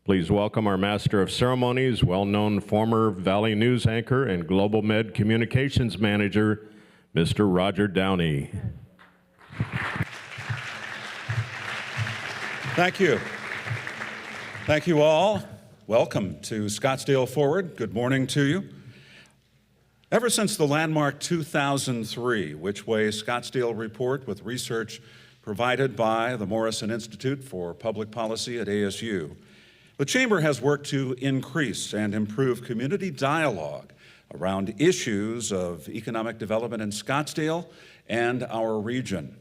Please welcome our Master of Ceremonies, well-known former Valley News anchor and Global Med Communications Manager, Mr. Roger Downey. Thank you. Thank you all. Welcome to Scottsdale Forward. Good morning to you. Ever since the landmark 2003 Which Way Scottsdale report with research provided by the Morrison Institute for Public Policy at ASU, the Chamber has worked to increase and improve community dialogue around issues of economic development in Scottsdale and our region.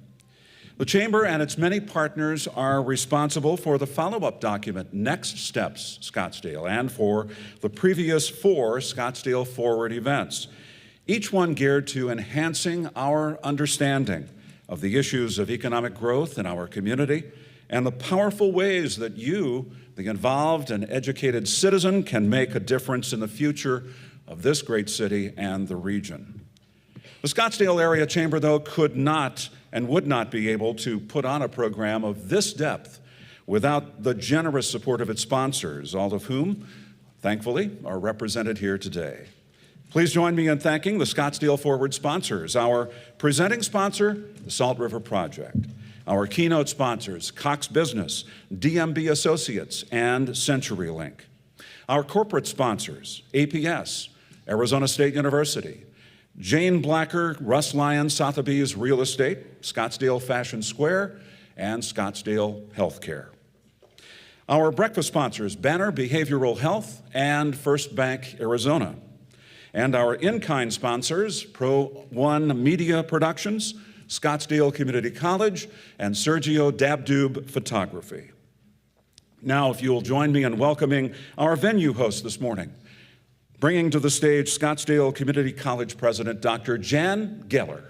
The Chamber and its many partners are responsible for the follow-up document, Next Steps Scottsdale, and for the previous 4 Scottsdale Forward events, each one geared to enhancing our understanding of the issues of economic growth in our community and the powerful ways that you, the involved and educated citizen, can make a difference in the future of this great city and the region. The Scottsdale Area Chamber, though, could not and would not be able to put on a program of this depth without the generous support of its sponsors, all of whom, thankfully, are represented here today. Please join me in thanking the Scottsdale Forward sponsors, our presenting sponsor, the Salt River Project, our keynote sponsors, Cox Business, DMB Associates, and CenturyLink, our corporate sponsors, APS, Arizona State University, Jane Blacker, Russ Lyon, Sotheby's Real Estate, Scottsdale Fashion Square, and Scottsdale Healthcare. Our breakfast sponsors, Banner Behavioral Health and First Bank Arizona. And our in-kind sponsors, Pro One Media Productions, Scottsdale Community College, and Sergio Dabdoob Photography. Now, if you will join me in welcoming our venue host this morning, bringing to the stage Scottsdale Community College President, Dr. Jan Geller.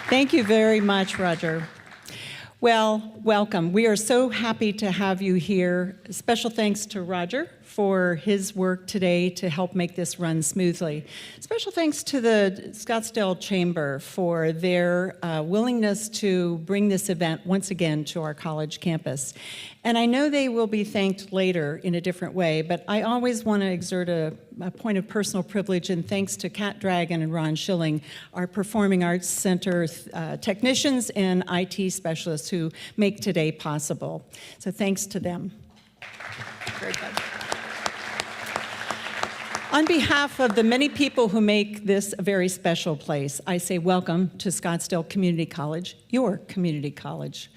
Thank you very much, Roger. Well, welcome. We are so happy to have you here. Special thanks to Roger for his work today to help make this run smoothly. Special thanks to the Scottsdale Chamber for their willingness to bring this event once again to our college campus. And I know they will be thanked later in a different way, but I always want to exert a point of personal privilege and thanks to Kat Dragon and Ron Schilling, our Performing Arts Center technicians and IT specialists who make today possible. So thanks to them. Very good. On behalf of the many people who make this a very special place, I say welcome to Scottsdale Community College, your community college.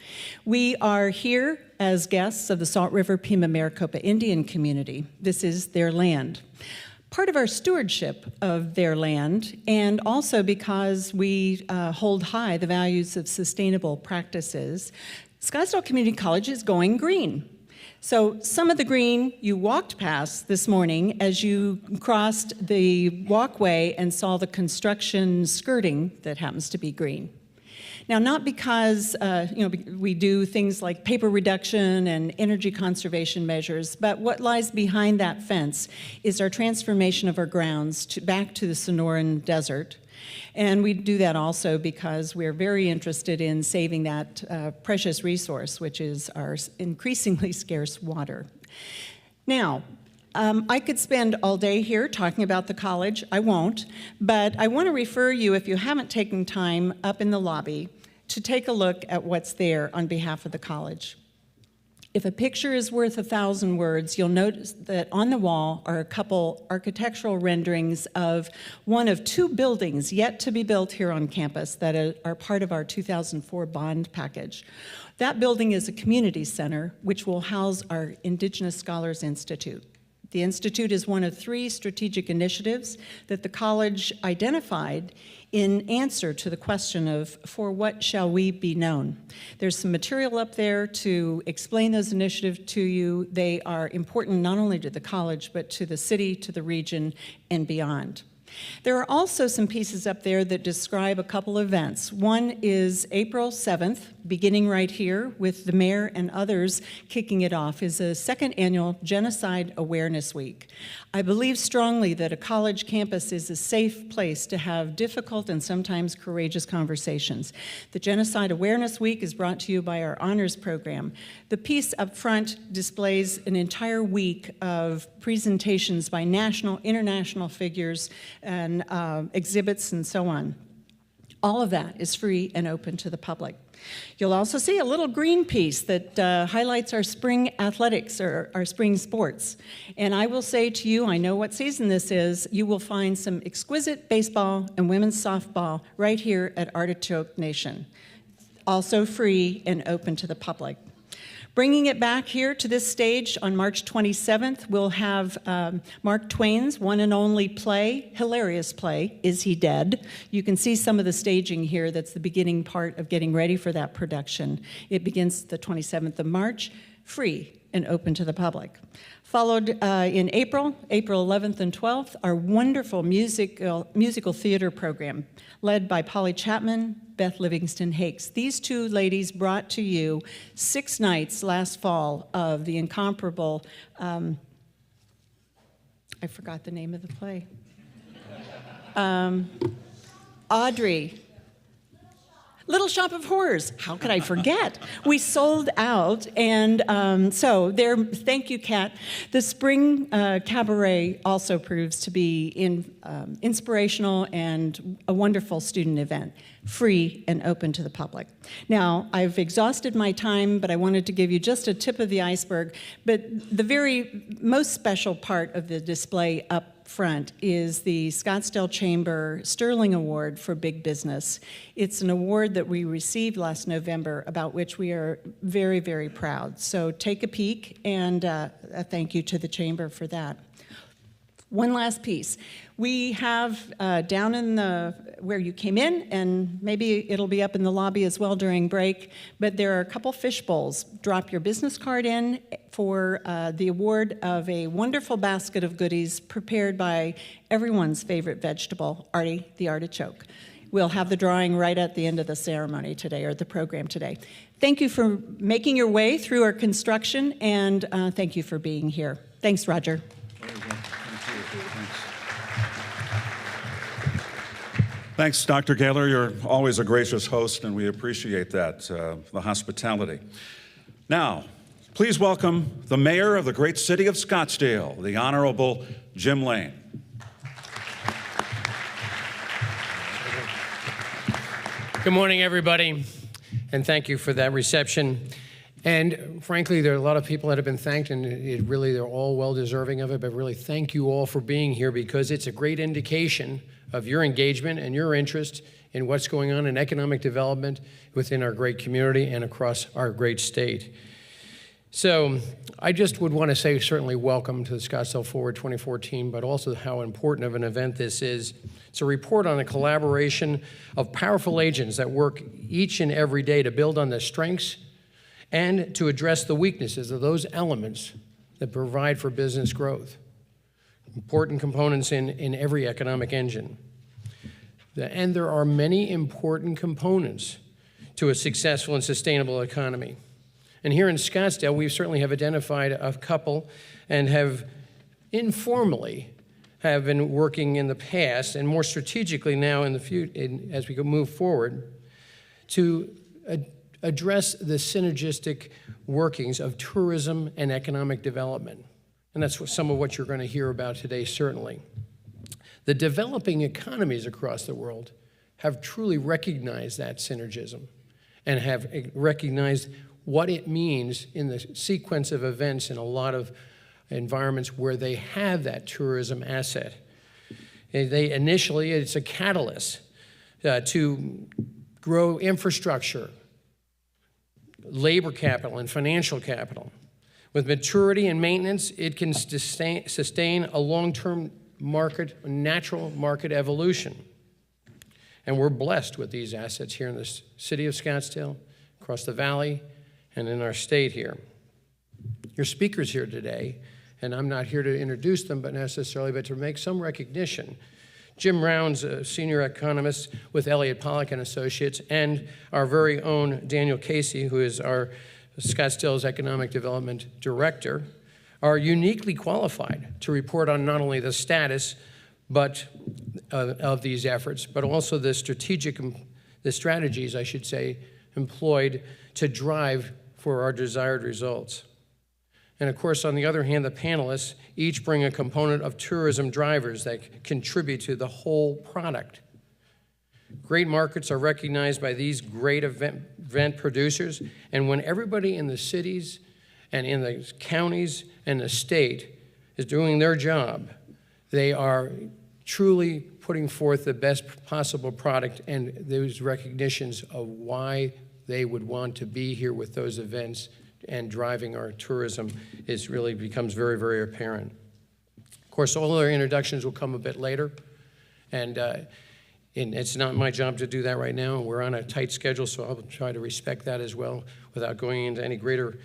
We are here as guests of the Salt River Pima Maricopa Indian community. This is their land. Part of our stewardship of their land, and also because we hold high the values of sustainable practices, Scottsdale Community College is going green. So some of the green you walked past this morning as you crossed the walkway and saw the construction skirting that happens to be green. Now, not because we do things like paper reduction and energy conservation measures, but what lies behind that fence is our transformation of our grounds back to the Sonoran Desert. And we do that also because we're very interested in saving that precious resource, which is our increasingly scarce water. Now, I could spend all day here talking about the college. I won't, but I want to refer you, if you haven't taken time up in the lobby, to take a look at what's there on behalf of the college. If a picture is worth 1,000 words, you'll notice that on the wall are a couple architectural renderings of one of 2 buildings yet to be built here on campus that are part of our 2004 bond package. That building is a community center, which will house our Indigenous Scholars Institute. The Institute is one of 3 strategic initiatives that the college identified in answer to the question of, for what shall we be known? There's some material up there to explain those initiatives to you. They are important not only to the college, but to the city, to the region, and beyond. There are also some pieces up there that describe a couple events. One is April 7th, beginning right here with the mayor and others kicking it off, is a second annual Genocide Awareness Week. I believe strongly that a college campus is a safe place to have difficult and sometimes courageous conversations. The Genocide Awareness Week is brought to you by our honors program. The piece up front displays an entire week of presentations by national, international figures and exhibits and so on. All of that is free and open to the public. You'll also see a little green piece that highlights our spring athletics or our spring sports. And I will say to you, I know what season this is, you will find some exquisite baseball and women's softball right here at Artichoke Nation. Also free and open to the public. Bringing it back here to this stage on March 27th, we'll have Mark Twain's one and only play, hilarious play, Is He Dead? You can see some of the staging here. That's the beginning part of getting ready for that production. It begins the 27th of March, free and open to the public. Followed in April 11th and 12th, our wonderful musical theater program, led by Polly Chapman, Beth Livingston Hakes. These two ladies brought to you 6 nights last fall of the incomparable, I forgot the name of the play. Audrey. Little Shop of Horrors. How could I forget? We sold out, and so there. Thank you, Kat. The spring cabaret also proves to be inspirational and a wonderful student event, free and open to the public. Now, I've exhausted my time, but I wanted to give you just a tip of the iceberg. But the very most special part of the display up front is the Scottsdale Chamber Sterling Award for Big Business. It's an award that we received last November, about which we are very, very proud. So take a peek, and a thank you to the Chamber for that. One last piece. We have down in where you came in, and maybe it'll be up in the lobby as well during break, but there are a couple fish bowls. Drop your business card in for the award of a wonderful basket of goodies prepared by everyone's favorite vegetable, Artie the artichoke. We'll have the drawing right at the end of the ceremony today, or the program today. Thank you for making your way through our construction, and thank you for being here. Thanks, Roger. Thanks, Dr. Gaylor. You're always a gracious host, and we appreciate that, the hospitality. Now, please welcome the mayor of the great city of Scottsdale, the Honorable Jim Lane. Good morning, everybody, and thank you for that reception. And frankly, there are a lot of people that have been thanked, and they're all well-deserving of it, but really thank you all for being here, because it's a great indication of your engagement and your interest in what's going on in economic development within our great community and across our great state. So I just would want to say certainly welcome to the Scottsdale Forward 2014, but also how important of an event this is. It's a report on a collaboration of powerful agents that work each and every day to build on the strengths and to address the weaknesses of those elements that provide for business growth. Important components in every economic engine. And there are many important components to a successful and sustainable economy. And here in Scottsdale, we certainly have identified a couple and have informally have been working in the past, and more strategically now in the future, as we move forward, to address the synergistic workings of tourism and economic development. And that's some of what you're going to hear about today, certainly. The developing economies across the world have truly recognized that synergism and have recognized what it means in the sequence of events in a lot of environments where they have that tourism asset. Initially, it's a catalyst to grow infrastructure, labor capital, and financial capital. With maturity and maintenance, it can sustain a long-term market, natural market evolution. And we're blessed with these assets here in the city of Scottsdale, across the valley, and in our state here. Your speakers here today, and I'm not here to introduce them, but to make some recognition Jim Rounds, a senior economist with Elliott Pollock and Associates, and our very own Danielle Casey, who is our Scottsdale's Economic Development Director, are uniquely qualified to report on not only the status of these efforts, but also the strategies, I should say, employed to drive for our desired results. And of course, on the other hand, the panelists each bring a component of tourism drivers that contribute to the whole product. Great markets are recognized by these great event producers, and when everybody in the cities and in the counties and the state is doing their job, they are truly putting forth the best possible product, and those recognitions of why they would want to be here with those events and driving our tourism really becomes very, very apparent. Of course, all our introductions will come a bit later, and it's not my job to do that right now. We're on a tight schedule, so I'll try to respect that as well without going into any greater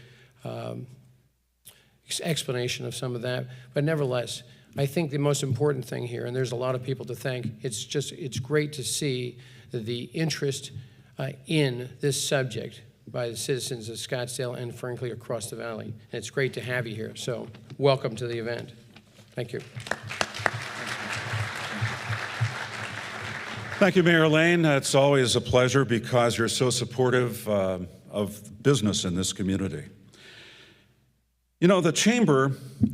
explanation of some of that. But nevertheless, I think the most important thing here, and there's a lot of people to thank, it's great to see the interest in this subject by the citizens of Scottsdale and frankly across the valley. And it's great to have you here. So welcome to the event. Thank you. Thank you, Mayor Lane. It's always a pleasure because you're so supportive of business in this community. You know, the Chamber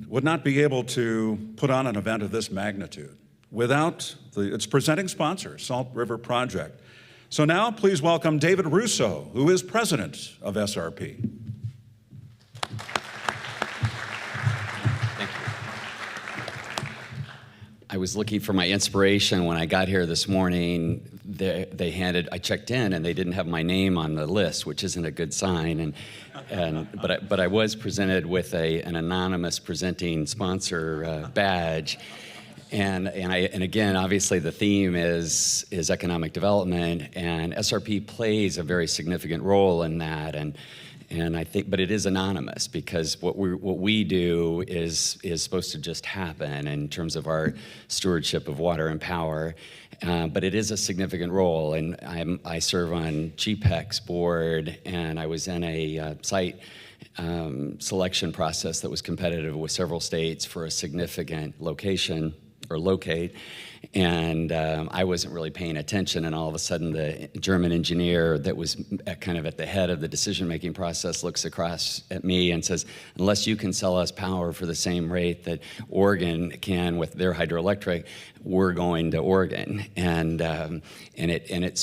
would not be able to put on an event of this magnitude without its presenting sponsor, Salt River Project. So now, please welcome David Russo, who is president of SRP. Thank you. I was looking for my inspiration when I got here this morning. I checked in and they didn't have my name on the list, which isn't a good sign. But I was presented with an anonymous presenting sponsor badge. And again, obviously the theme is economic development, and SRP plays a very significant role in that. And I think, but it is anonymous because what we do is supposed to just happen in terms of our stewardship of water and power. But it is a significant role, and I serve on GPEC's board, and I was in a site selection process that was competitive with several states for a significant location or locate, and I wasn't really paying attention, and all of a sudden the German engineer that was kind of at the head of the decision-making process looks across at me and says, unless you can sell us power for the same rate that Oregon can with their hydroelectric, we're going to Oregon. And it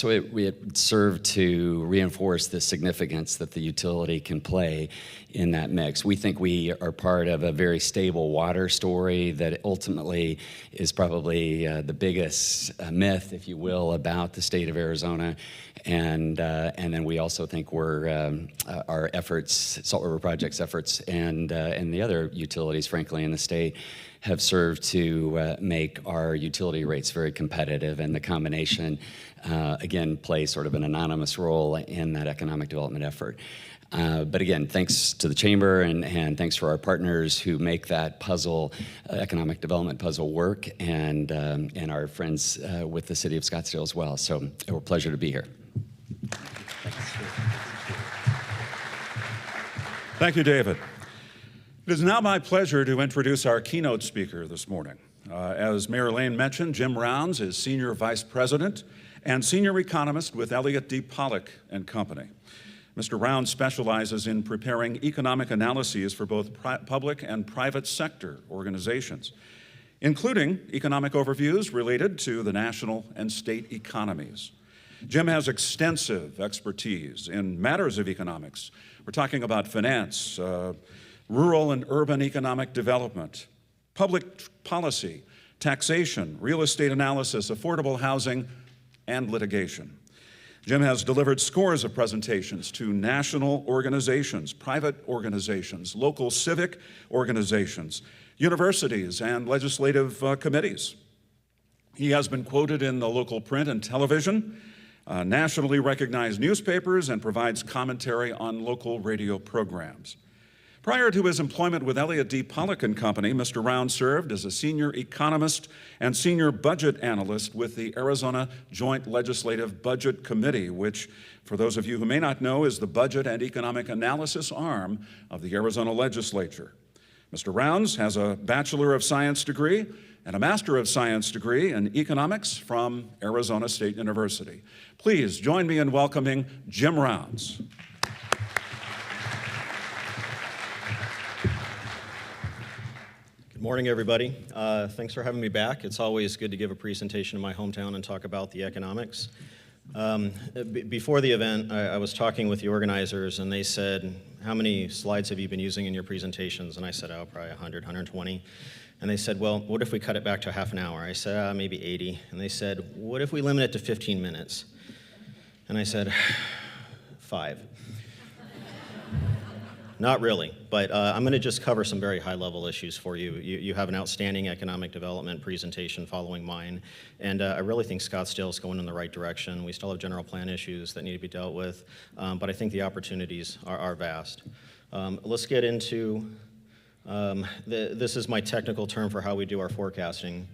served to reinforce the significance that the utility can play in that mix. We think we are part of a very stable water story that ultimately is probably the biggest myth, if you will, about the state of Arizona. And then we also think our efforts, Salt River Project's efforts, and the other utilities, frankly, in the state, have served to make our utility rates very competitive, and the combination, again, plays sort of an anonymous role in that economic development effort. But again, thanks to the Chamber and thanks for our partners who make that puzzle, economic development puzzle, work, and our friends with the City of Scottsdale as well. So it's a pleasure to be here. Thank you, David. It is now my pleasure to introduce our keynote speaker this morning. As Mayor Lane mentioned, Jim Rounds is Senior Vice President and Senior Economist with Elliott D. Pollock and Company. Mr. Rounds specializes in preparing economic analyses for both public and private sector organizations, including economic overviews related to the national and state economies. Jim has extensive expertise in matters of economics. We're talking about finance, rural and urban economic development, public policy, taxation, real estate analysis, affordable housing, and litigation. Jim has delivered scores of presentations to national organizations, private organizations, local civic organizations, universities, and legislative committees. He has been quoted in the local print and television, nationally recognized newspapers, and provides commentary on local radio programs. Prior to his employment with Elliott D. Pollock and Company, Mr. Rounds served as a senior economist and senior budget analyst with the Arizona Joint Legislative Budget Committee, which, for those of you who may not know, is the budget and economic analysis arm of the Arizona legislature. Mr. Rounds has a Bachelor of Science degree and a Master of Science degree in economics from Arizona State University. Please join me in welcoming Jim Rounds. Good morning, everybody. Thanks for having me back. It's always good to give a presentation in my hometown and talk about the economics. Before the event, I was talking with the organizers, and they said, how many slides have you been using in your presentations? And I said, oh, probably 100, 120. And they said, well, what if we cut it back to half an hour? I said, maybe 80. And they said, what if we limit it to 15 minutes? And I said, 5. Not really, but I'm going to just cover some very high-level issues for you. You have an outstanding economic development presentation following mine, and I really think Scottsdale is going in the right direction. We still have general plan issues that need to be dealt with, but I think the opportunities are vast. Let's get into, this is my technical term for how we do our forecasting.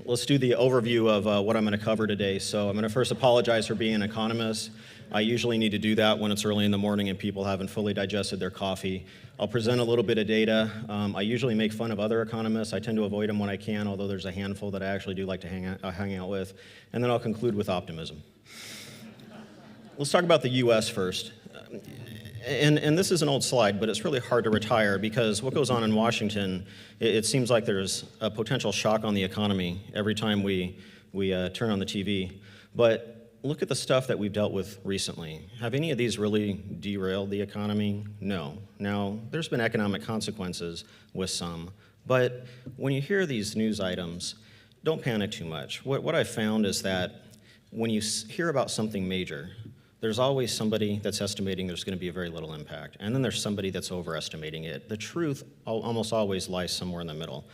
Let's do the overview of what I'm going to cover today. So I'm going to first apologize for being an economist. I usually need to do that when it's early in the morning and people haven't fully digested their coffee. I'll present a little bit of data. I usually make fun of other economists. I tend to avoid them when I can, although there's a handful that I actually do like to hang out with. And then I'll conclude with optimism. Let's talk about the U.S. first. And this is an old slide, but it's really hard to retire because what goes on in Washington, it seems like there's a potential shock on the economy every time we turn on the TV. But look at the stuff that we've dealt with recently. Have any of these really derailed the economy? No. Now, there's been economic consequences with some, but when you hear these news items, don't panic too much. What I've found is that when you hear about something major, there's always somebody that's estimating there's going to be a very little impact, and then there's somebody that's overestimating it. The truth almost always lies somewhere in the middle.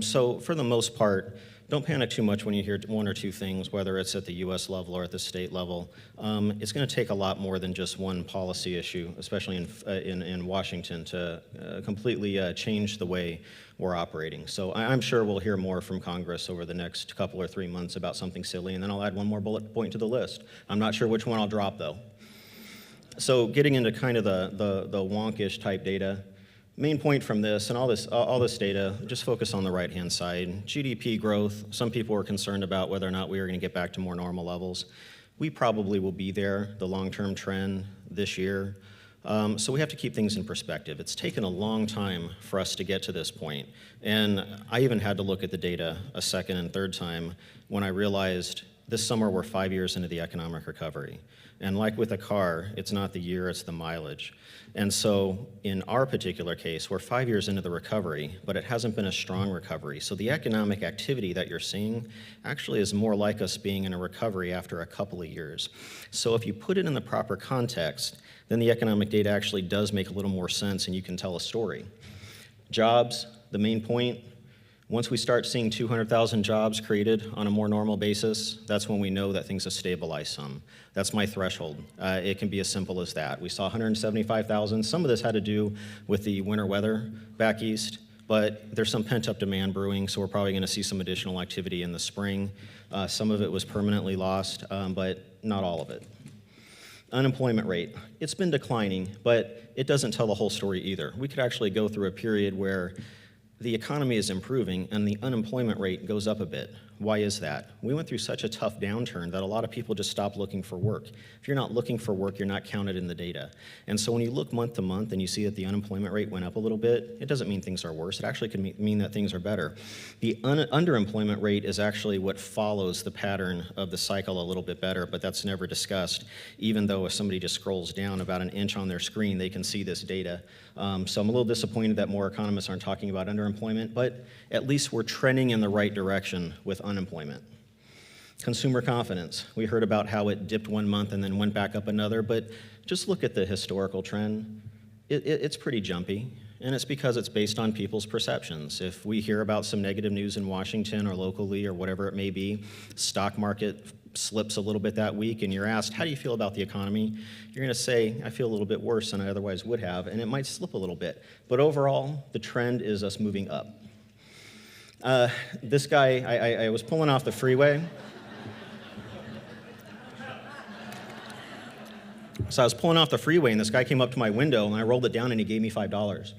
So for the most part, don't panic too much when you hear one or two things, whether it's at the U.S. level or at the state level. It's going to take a lot more than just one policy issue, especially in Washington, to completely change the way we're operating. So I'm sure we'll hear more from Congress over the next couple or 3 months about something silly, and then I'll add one more bullet point to the list. I'm not sure which one I'll drop, though. So getting into kind of the wonkish type data, main point from this, and all this data, just focus on the right-hand side. GDP growth, some people were concerned about whether or not we were going to get back to more normal levels. We probably will be there, the long-term trend this year. So we have to keep things in perspective. It's taken a long time for us to get to this point. And I even had to look at the data a second and third time when I realized this summer we're 5 years into the economic recovery. And like with a car, it's not the year, it's the mileage. And so in our particular case, we're 5 years into the recovery, but it hasn't been a strong recovery. So the economic activity that you're seeing actually is more like us being in a recovery after a couple of years. So if you put it in the proper context, then the economic data actually does make a little more sense and you can tell a story. Jobs, the main point, once we start seeing 200,000 jobs created on a more normal basis, that's when we know that things have stabilized some. That's my threshold. It can be as simple as that. We saw 175,000. Some of this had to do with the winter weather back east, but there's some pent-up demand brewing, so we're probably going to see some additional activity in the spring. Some of it was permanently lost, but not all of it. Unemployment rate, it's been declining, but it doesn't tell the whole story either. We could actually go through a period where the economy is improving and the unemployment rate goes up a bit. Why is that? We went through such a tough downturn that a lot of people just stopped looking for work. If you're not looking for work, you're not counted in the data. And so when you look month to month and you see that the unemployment rate went up a little bit, it doesn't mean things are worse. It actually could mean that things are better. The underemployment rate is actually what follows the pattern of the cycle a little bit better, but that's never discussed, even though if somebody just scrolls down about an inch on their screen, they can see this data. So I'm a little disappointed that more economists aren't talking about underemployment, but at least we're trending in the right direction with unemployment. Consumer confidence. We heard about how it dipped 1 month and then went back up another, but just look at the historical trend. It's pretty jumpy, and it's because it's based on people's perceptions. If we hear about some negative news in Washington or locally or whatever it may be, stock market slips a little bit that week and you're asked, how do you feel about the economy? You're going to say, I feel a little bit worse than I otherwise would have, and it might slip a little bit. But overall, the trend is us moving up. This guy, I was pulling off the freeway. So I was pulling off the freeway, and this guy came up to my window, and I rolled it down, and he gave me $5.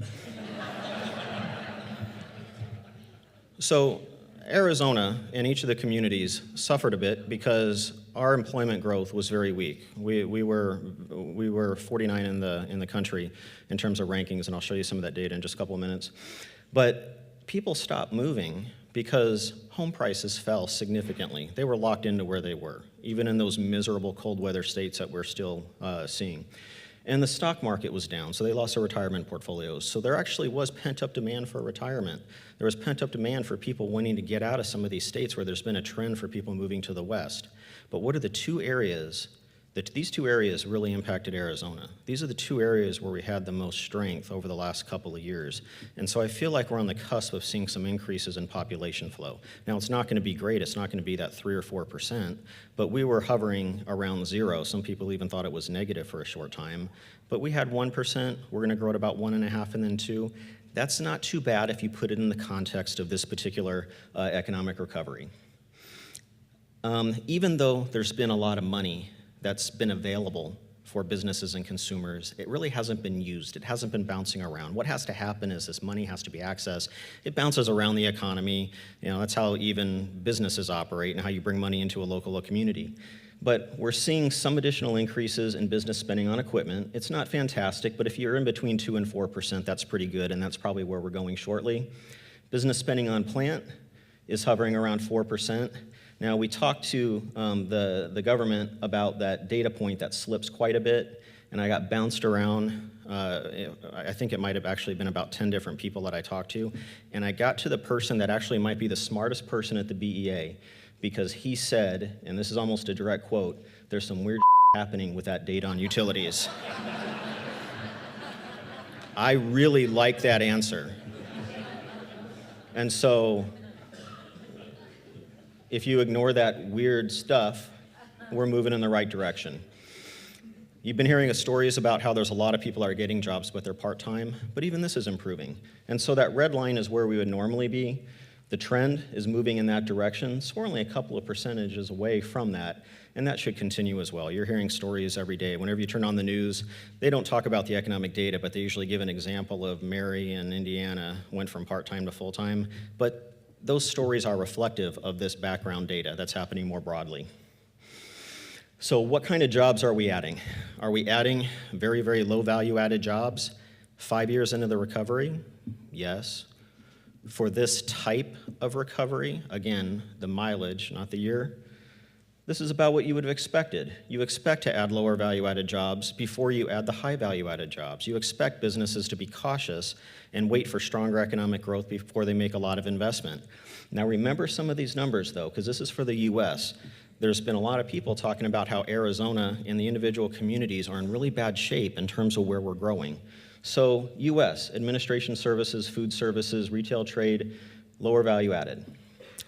So Arizona and each of the communities suffered a bit because our employment growth was very weak. We were 49 in the country in terms of rankings, and I'll show you some of that data in just a couple of minutes. But people stopped moving because home prices fell significantly. They were locked into where they were, even in those miserable cold weather states that we're still seeing. And the stock market was down, so they lost their retirement portfolios. So there actually was pent-up demand for retirement. There was pent-up demand for people wanting to get out of some of these states where there's been a trend for people moving to the West. But what are the two areas that these two areas really impacted Arizona? These are the two areas where we had the most strength over the last couple of years. And so I feel like we're on the cusp of seeing some increases in population flow. Now, it's not going to be great. It's not going to be that 3 or 4%, but we were hovering around 0. Some people even thought it was negative for a short time. But we had 1%. We're going to grow at about 1.5 and then 2. That's not too bad if you put it in the context of this particular economic recovery. Even though there's been a lot of money that's been available for businesses and consumers, it really hasn't been used. It hasn't been bouncing around. What has to happen is this money has to be accessed. It bounces around the economy. That's how even businesses operate and how you bring money into a local community. But we're seeing some additional increases in business spending on equipment. It's not fantastic, but if you're in between 2 and 4%, that's pretty good, and that's probably where we're going shortly. Business spending on plant is hovering around 4%. Now, we talked to the government about that data point that slips quite a bit, and I got bounced around. I think it might have actually been about 10 different people that I talked to, and I got to the person that actually might be the smartest person at the BEA, because he said, and this is almost a direct quote, there's some weird happening with that data on utilities. I really like that answer. And so, if you ignore that weird stuff, we're moving in the right direction. You've been hearing stories about how there's a lot of people that are getting jobs, but they're part-time, but even this is improving. And so that red line is where we would normally be. The trend is moving in that direction, so we're only a couple of percentages away from that, and that should continue as well. You're hearing stories every day. Whenever you turn on the news, they don't talk about the economic data, but they usually give an example of Mary in Indiana went from part-time to full-time, but those stories are reflective of this background data that's happening more broadly. So what kind of jobs are we adding? Are we adding very, very low value added jobs 5 years into the recovery? Yes. For this type of recovery, again, the mileage, not the year, this is about what you would have expected. You expect to add lower value added jobs before you add the high value added jobs. You expect businesses to be cautious and wait for stronger economic growth before they make a lot of investment. Now remember some of these numbers though, because this is for the US. There's been a lot of people talking about how Arizona and the individual communities are in really bad shape in terms of where we're growing. So US, administration services, food services, retail trade, lower value added.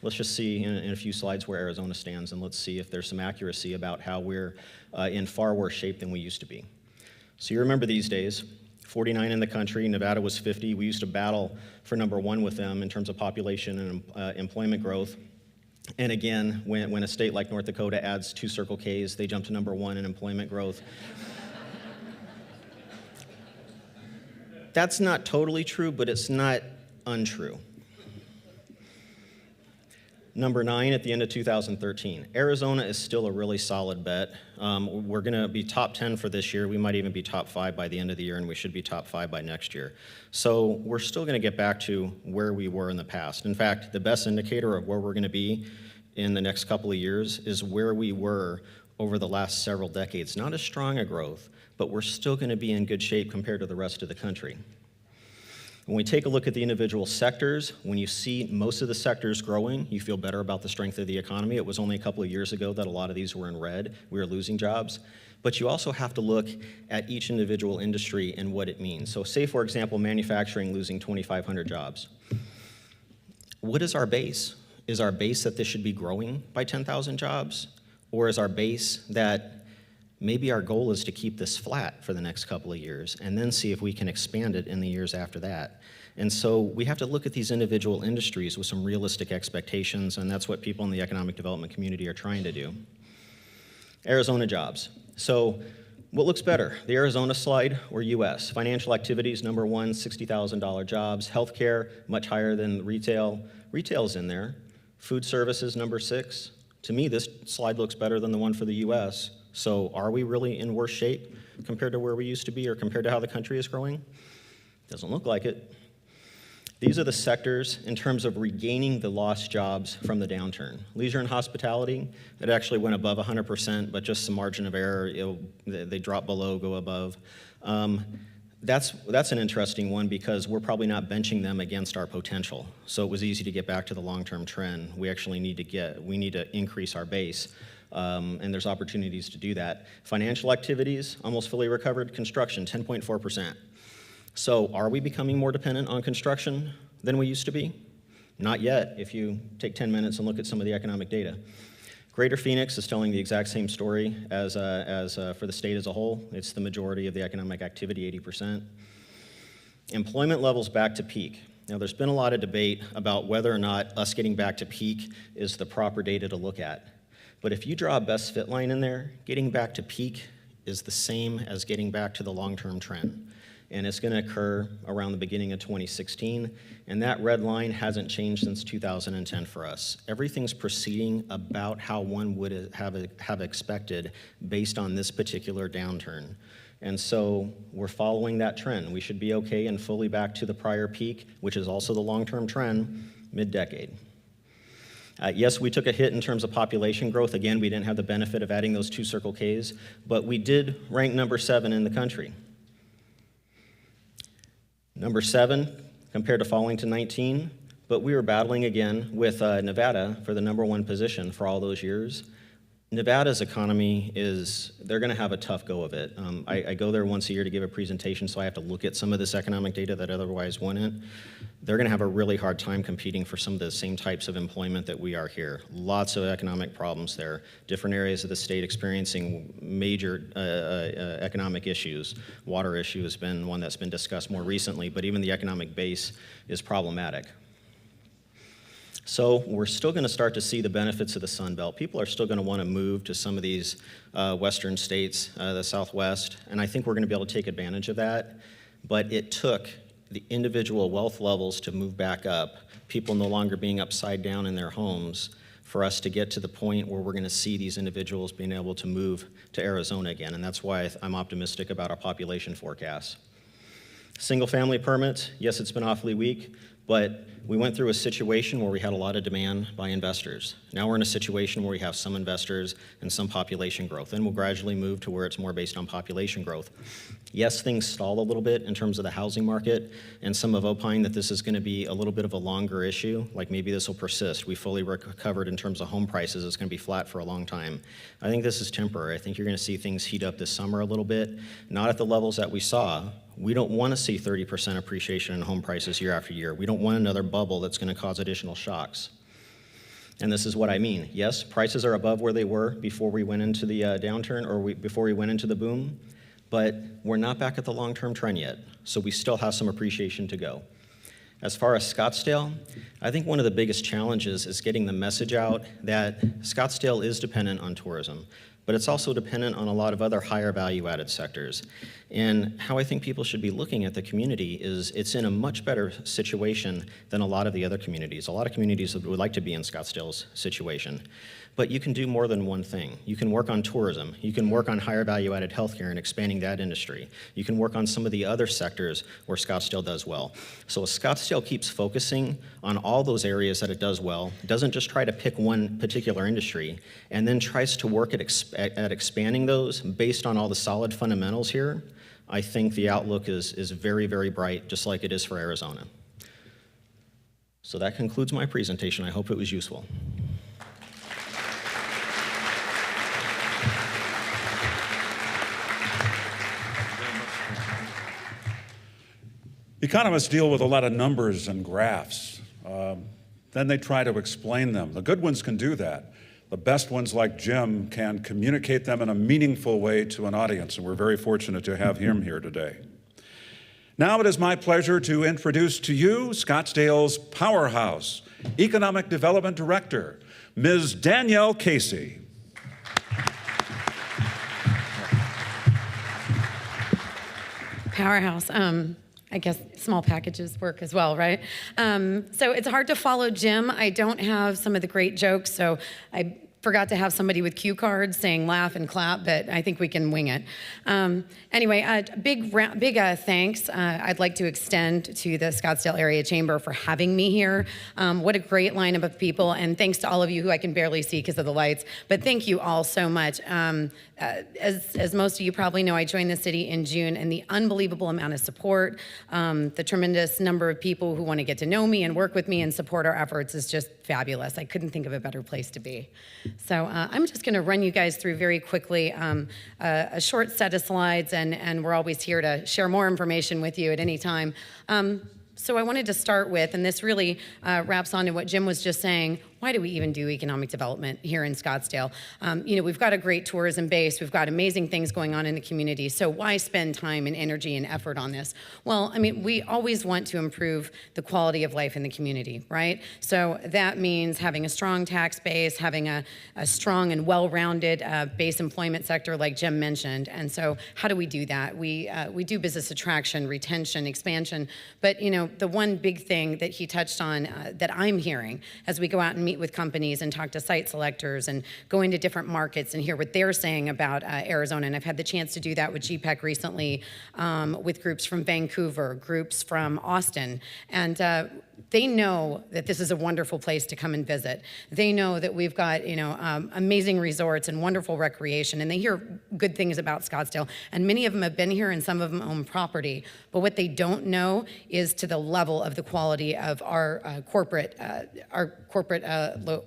Let's just see in a few slides where Arizona stands, and let's see if there's some accuracy about how we're in far worse shape than we used to be. So you remember these days, 49 in the country, Nevada was 50. We used to battle for #1 with them in terms of population and employment growth. And again, when a state like North Dakota adds 2 Circle Ks, they jump to #1 in employment growth. That's not totally true, but it's not untrue. #9 at the end of 2013. Arizona is still a really solid bet. We're going to be top 10 for this year. We might even be top 5 by the end of the year, and we should be top 5 by next year. So we're still going to get back to where we were in the past. In fact, the best indicator of where we're going to be in the next couple of years is where we were over the last several decades. Not as strong a growth, but we're still going to be in good shape compared to the rest of the country. When we take a look at the individual sectors, when you see most of the sectors growing, you feel better about the strength of the economy. It was only a couple of years ago that a lot of these were in red. We were losing jobs. But you also have to look at each individual industry and what it means. So say, for example, manufacturing losing 2,500 jobs. What is our base? Is our base that this should be growing by 10,000 jobs? Or is our base that maybe our goal is to keep this flat for the next couple of years and then see if we can expand it in the years after that? And so we have to look at these individual industries with some realistic expectations, and that's what people in the economic development community are trying to do. Arizona jobs. So what looks better, the Arizona slide or US? Financial activities, number one, $60,000 jobs. Healthcare, much higher than retail. Retail's in there. Food services, number 6. To me, this slide looks better than the one for the US. So are we really in worse shape compared to where we used to be or compared to how the country is growing? Doesn't look like it. These are the sectors in terms of regaining the lost jobs from the downturn. Leisure and hospitality, it actually went above 100%, but just some margin of error, they drop below, go above. That's an interesting one because we're probably not benching them against our potential. So it was easy to get back to the long-term trend. We actually need to increase our base, and there's opportunities to do that. Financial activities, almost fully recovered. Construction, 10.4%. So are we becoming more dependent on construction than we used to be? Not yet, if you take 10 minutes and look at some of the economic data. Greater Phoenix is telling the exact same story as for the state as a whole. It's the majority of the economic activity, 80%. Employment levels back to peak. Now, there's been a lot of debate about whether or not us getting back to peak is the proper data to look at. But if you draw a best fit line in there, getting back to peak is the same as getting back to the long-term trend. And it's going to occur around the beginning of 2016, and that red line hasn't changed since 2010 for us. Everything's proceeding about how one would have expected based on this particular downturn. And so we're following that trend. We should be okay and fully back to the prior peak, which is also the long-term trend, mid-decade. Yes, we took a hit in terms of population growth. Again, we didn't have the benefit of adding those 2 Circle Ks, but we did rank number 7 in the country. Number 7 compared to falling to 19, but we were battling again with Nevada for the number 1 position for all those years. Nevada's economy they're going to have a tough go of it. I go there once a year to give a presentation, so I have to look at some of this economic data that otherwise wouldn't. They're going to have a really hard time competing for some of the same types of employment that we are here. Lots of economic problems there. Different areas of the state experiencing major economic issues. Water issue has been one that's been discussed more recently, but even the economic base is problematic. So we're still going to start to see the benefits of the Sun Belt. People are still going to want to move to some of these western states, the Southwest, and I think we're going to be able to take advantage of that. But it took the individual wealth levels to move back up, people no longer being upside down in their homes, for us to get to the point where we're going to see these individuals being able to move to Arizona again, and that's why I'm optimistic about our population forecasts. Single-family permits, yes, it's been awfully weak, but we went through a situation where we had a lot of demand by investors. Now we're in a situation where we have some investors and some population growth, and we'll gradually move to where it's more based on population growth. Yes, things stall a little bit in terms of the housing market, and some have opined that this is going to be a little bit of a longer issue, like maybe this will persist. We fully recovered in terms of home prices. It's going to be flat for a long time. I think this is temporary. I think you're going to see things heat up this summer a little bit, not at the levels that we saw. We don't want to see 30% appreciation in home prices year after year. We don't want another bubble that's going to cause additional shocks. And this is what I mean. Yes, prices are above where they were before we went into the downturn or before we went into the boom, but we're not back at the long-term trend yet, so we still have some appreciation to go. As far as Scottsdale, I think one of the biggest challenges is getting the message out that Scottsdale is dependent on tourism, but it's also dependent on a lot of other higher value-added sectors. And how I think people should be looking at the community is it's in a much better situation than a lot of the other communities. A lot of communities would like to be in Scottsdale's situation. But you can do more than one thing. You can work on tourism. You can work on higher value-added healthcare and expanding that industry. You can work on some of the other sectors where Scottsdale does well. So if Scottsdale keeps focusing on all those areas that it does well, doesn't just try to pick one particular industry, and then tries to work at expanding those based on all the solid fundamentals here, I think the outlook is very, very bright, just like it is for Arizona. So that concludes my presentation. I hope it was useful. Economists deal with a lot of numbers and graphs. Then they try to explain them. The good ones can do that. the best ones like Jim can communicate them in a meaningful way to an audience, and we're very fortunate to have him here today. Now it is my pleasure to introduce to you Scottsdale's powerhouse, Economic Development Director, Ms. Danielle Casey. Powerhouse. I guess small packages work as well, right? So it's hard to follow Jim. I don't have some of the great jokes, so I forgot to have somebody with cue cards saying laugh and clap, but I think we can wing it. Anyway, big thanks I'd like to extend to the Scottsdale Area Chamber for having me here. What a great lineup of people, and thanks to all of you who I can barely see because of the lights, but thank you all so much. As most of you probably know, I joined the city in June, and the unbelievable amount of support, the tremendous number of people who want to get to know me and work with me and support our efforts is just fabulous. I couldn't think of a better place to be. So I'm just going to run you guys through very quickly a short set of slides, and we're always here to share more information with you at any time. So I wanted to start with, and this really wraps on to what Jim was just saying, why do we even do economic development here in Scottsdale? We've got a great tourism base. We've got amazing things going on in the community. So why spend time and energy and effort on this? Well, we always want to improve the quality of life in the community, right? So that means having a strong tax base, having a strong and well-rounded base employment sector like Jim mentioned. And so how do we do that? We do business attraction, retention, expansion. But, the one big thing that he touched on that I'm hearing as we go out and meet with companies and talk to site selectors and go into different markets and hear what they're saying about Arizona. And I've had the chance to do that with GPEC recently with groups from Vancouver, groups from Austin. And they know that this is a wonderful place to come and visit. They know that we've got, amazing resorts and wonderful recreation, and they hear good things about Scottsdale. And many of them have been here, and some of them own property. But what they don't know is to the level of the quality of our corporate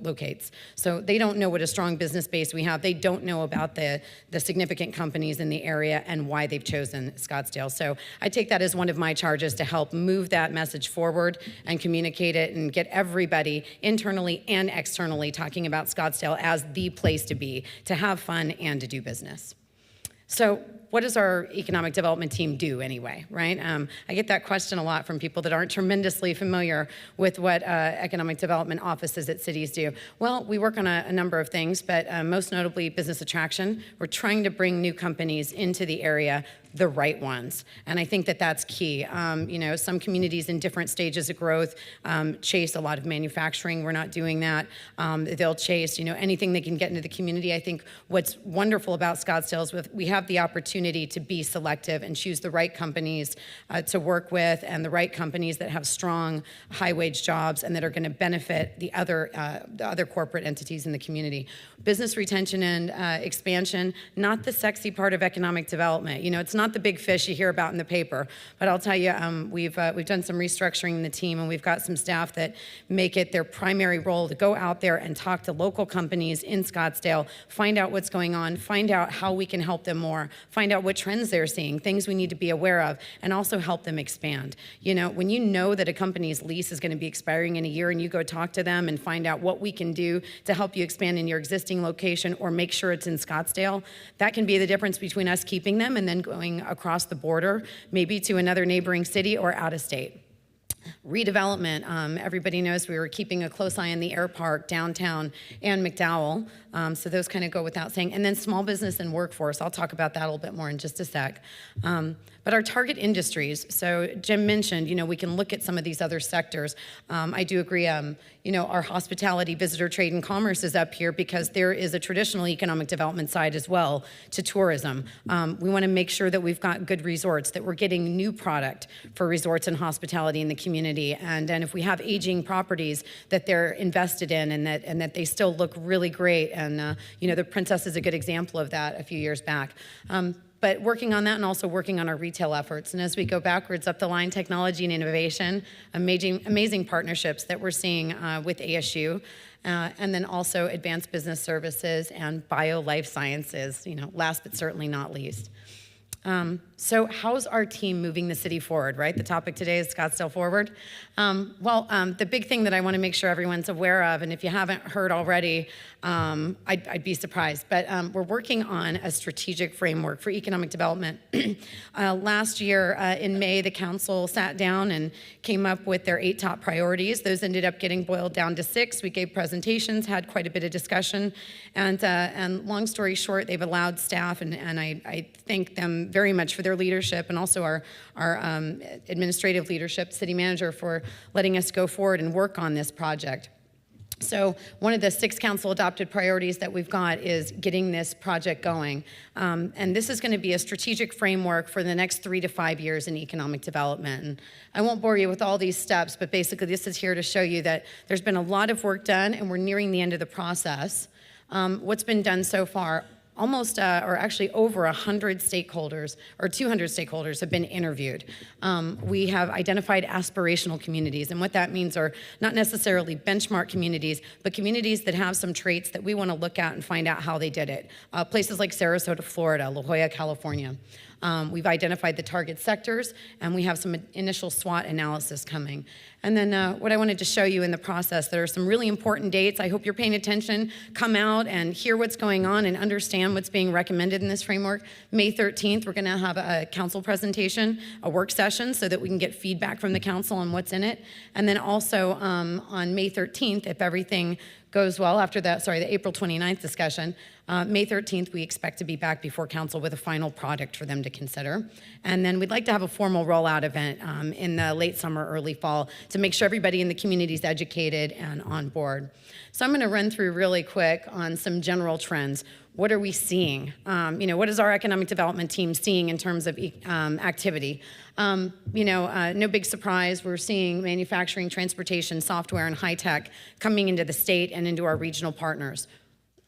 locates. So they don't know what a strong business base we have. They don't know about the significant companies in the area and why they've chosen Scottsdale. So I take that as one of my charges to help move that message forward and communicate it and get everybody internally and externally talking about Scottsdale as the place to be, to have fun and to do business. So what does our economic development team do anyway, right? I get that question a lot from people that aren't tremendously familiar with what economic development offices at cities do. Well, we work on a number of things, but most notably business attraction. We're trying to bring new companies into the area, the right ones. And I think that that's key. Some communities in different stages of growth chase a lot of manufacturing. We're not doing that. They'll chase, anything they can get into the community. I think what's wonderful about Scottsdale is we have the opportunity to be selective and choose the right companies to work with and the right companies that have strong, high-wage jobs and that are going to benefit the other corporate entities in the community. Business retention and expansion, not the sexy part of economic development. It's not the big fish you hear about in the paper, but I'll tell you, we've done some restructuring in the team, and we've got some staff that make it their primary role to go out there and talk to local companies in Scottsdale, find out what's going on, find out how we can help them more, find out what trends they're seeing, things we need to be aware of, and also help them expand. When you know that a company's lease is going to be expiring in a year and you go talk to them and find out what we can do to help you expand in your existing location or make sure it's in Scottsdale, that can be the difference between us keeping them and then going across the border, maybe to another neighboring city or out of state. Redevelopment, everybody knows we were keeping a close eye on the air park, downtown, and McDowell, so those kind of go without saying. And then small business and workforce, I'll talk about that a little bit more in just a sec. But our target industries, so Jim mentioned, we can look at some of these other sectors. I do agree, our hospitality, visitor trade, and commerce is up here because there is a traditional economic development side as well to tourism. We want to make sure that we've got good resorts, that we're getting new product for resorts and hospitality in the community, and if we have aging properties that they're invested in and that they still look really great, and the Princess is a good example of that a few years back. But working on that and also working on our retail efforts. And as we go backwards up the line, technology and innovation, amazing partnerships that we're seeing with ASU, and then also advanced business services and bio life sciences, last but certainly not least. So how's our team moving the city forward, right? The topic today is Scottsdale Forward. The big thing that I want to make sure everyone's aware of, and if you haven't heard already, I'd be surprised, but we're working on a strategic framework for economic development. Last year in May, the council sat down and came up with their 8 top priorities. Those ended up getting boiled down to 6. We gave presentations, had quite a bit of discussion, and long story short, they've allowed staff, and I thank them very much for their leadership, and also our administrative leadership, city manager, for letting us go forward and work on this project. So one of the 6 council adopted priorities that we've got is getting this project going. And this is going to be a strategic framework for the next 3 to 5 years in economic development. And I won't bore you with all these steps, but basically this is here to show you that there's been a lot of work done and we're nearing the end of the process. What's been done so far? Almost, or actually over 100 stakeholders, or 200 stakeholders have been interviewed. We have identified aspirational communities, and what that means are not necessarily benchmark communities, but communities that have some traits that we want to look at and find out how they did it. Places like Sarasota, Florida, La Jolla, California. We've identified the target sectors, and we have some initial SWOT analysis coming. And then what I wanted to show you in the process, there are some really important dates. I hope you're paying attention. Come out and hear what's going on and understand what's being recommended in this framework. May 13th, we're going to have a council presentation, a work session, so that we can get feedback from the council on what's in it. And then also on May 13th, if everything goes well after that, the April 29th discussion, May 13th, we expect to be back before council with a final product for them to consider. And then we'd like to have a formal rollout event in the late summer, early fall to make sure everybody in the community is educated and on board. So I'm going to run through really quick on some general trends. What are we seeing? What is our economic development team seeing in terms of activity? No big surprise, we're seeing manufacturing, transportation, software, and high tech coming into the state and into our regional partners.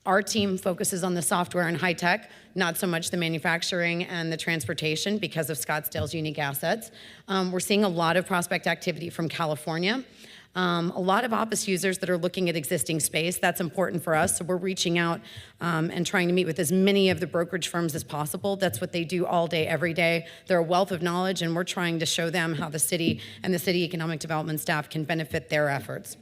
Our team focuses on the software and high tech, not so much the manufacturing and the transportation because of Scottsdale's unique assets. We're seeing a lot of prospect activity from California. A lot of office users that are looking at existing space. That's important for us. So we're reaching out and trying to meet with as many of the brokerage firms as possible. That's what they do all day, every day. They're a wealth of knowledge, and we're trying to show them how the city and the city economic development staff can benefit their efforts.